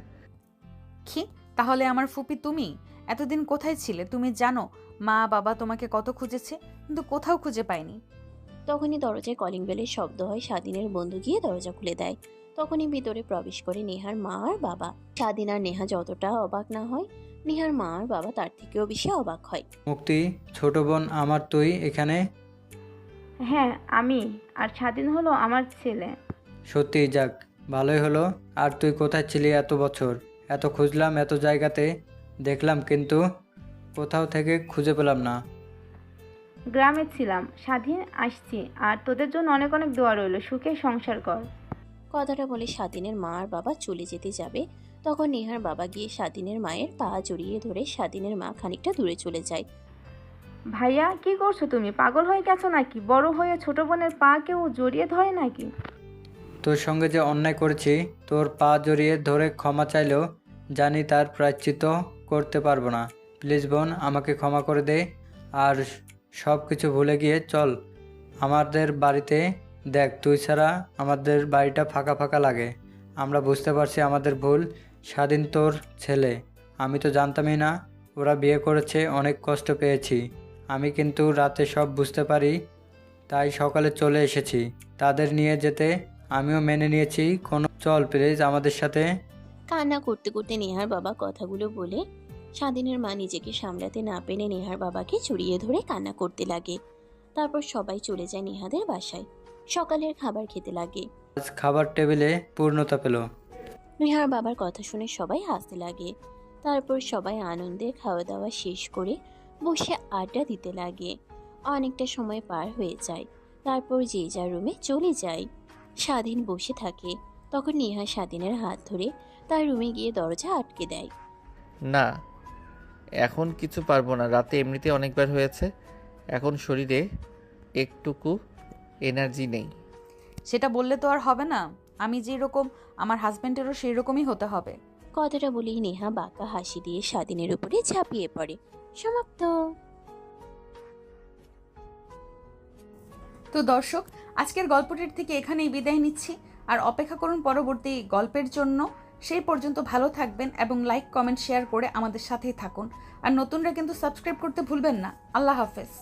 কি? তাহলে আমার ফুপি তুমি এতদিন কোথায় ছিলে? তুমি জানো মা বাবা তোমাকে কত খুঁজেছে, কিন্তু কোথাও খুঁজে পায়নি। তখনই দরজায় কলিং বেলের শব্দ হয়। স্বাধীনের বন্ধু গিয়ে দরজা খুলে দেয়। তখনই ভিতরে প্রবেশ করে নেহার মা আর বাবা। স্বাধীন আর নেহা যতটা অবাক না হয়, নেহার মা আর বাবা তার থেকেও বেশি অবাক হয়। মুক্তি, ছোট বোন আমার, তুই এখানে? হ্যাঁ আমি, আর স্বাধীন হলো আমার ছেলে। সত্যি? যাক, ভালোই হলো। আর তুই কোথায় ছিলি এত বছর? এত খুঁজলাম, এত জায়গাতে দেখলাম, কিন্তু কোথাও থেকে খুঁজে পেলাম না। গ্রামে ছিলাম, স্বাধীন আসছি, আর তোদের জন্য অনেক অনেক দোয়া রইল, সুখে সংসার কর। কথাটা বলে স্বাধীনের মা আর বাবা চলে যেতে যাবে, তখন নেহার বাবা গিয়ে স্বাধীনের মায়ের পা জড়িয়ে ধরে স্বাধীনের মা খানিকটা দূরে চলে যায়। ভাইয়া কি করছো তুমি? পাগল হয়ে গেছো নাকি? বড় হয়ে ছোট বোনের পা কেউ জড়িয়ে ধরে নাকি? তোর সঙ্গে যে অন্যায় করেছি, তোর পা জড়িয়ে ধরে ক্ষমা চাইলেও জানি তার প্রায়শ্চিত্ত করতে পারবো না। প্লিজ বোন, আমাকে ক্ষমা করে দে। আর সব কিছু ভুলে গিয়ে চল আমাদের বাড়িতে। দেখ, তুই ছাড়া আমাদের বাড়িটা ফাঁকা ফাঁকা লাগে। আমরা বুঝতে পারছি আমাদের ভুল। স্বাধীন তোর ছেলে, আমি তো জানতামই না ওরা বিয়ে করেছে, অনেক কষ্ট পেয়েছি। আমি কিন্তু রাতে সব বুঝতে পারি, তাই সকালে চলে এসেছি। তাদের নিয়ে যেতে আমিও মেনে নিয়েছি। চল প্লিজ আমাদের সাথে। কান্না করতে করতে নেহার বাবা কথাগুলো বলে স্বাধীনের মা নিজেকে সামলাতে না পেরে নেহার বাবাকে জড়িয়ে ধরে কান্না করতে লাগে। তারপর সবাই চলে যায় নেহাদের বাসায়। সকালের খাবার খেতে লাগে। আজ খাবার টেবিলে পূর্ণতা পেল। নেহার বাবার কথা শুনে সবাই হাসতে লাগে। তারপর সবাই আনন্দে খাওয়া দাওয়া শেষ করে বসে আড্ডা দিতে লাগে। অনেকটা সময় পার হয়ে যায়। তারপর যে যার রুমে চলে যায়। স্বাধীন বসে থাকে। তখন নেহা স্বাধীনের হাত ধরে তার রুমে গিয়ে দরজা আটকে দেয়। না, এখন কিছু পারবো না। রাতে এমনিতে অনেকবার হয়েছে, এখন শরীরে একটুকু এনার্জি নেই। সেটা বললে তো আর হবে না। আমি যেরকম আমার হাজবেন্ডেরও সেই রকমই হতে হবে। কথাটা বলেই নেহা বাঁকা হাসি দিয়ে স্বাধীনের উপরে ঝাঁপিয়ে পড়ে। সমাপ্ত। তো দর্শক, আজকের গল্পটির থেকে এখানেই বিদায় নিচ্ছি। আর অপেক্ষা করুন পরবর্তী গল্পের জন্য। সেই পর্যন্ত ভালো থাকবেন এবং লাইক, কমেন্ট, শেয়ার করে আমাদের সাথেই থাকুন। আর নতুনরা কিন্তু সাবস্ক্রাইব করতে ভুলবেন না। আল্লাহ হাফেজ।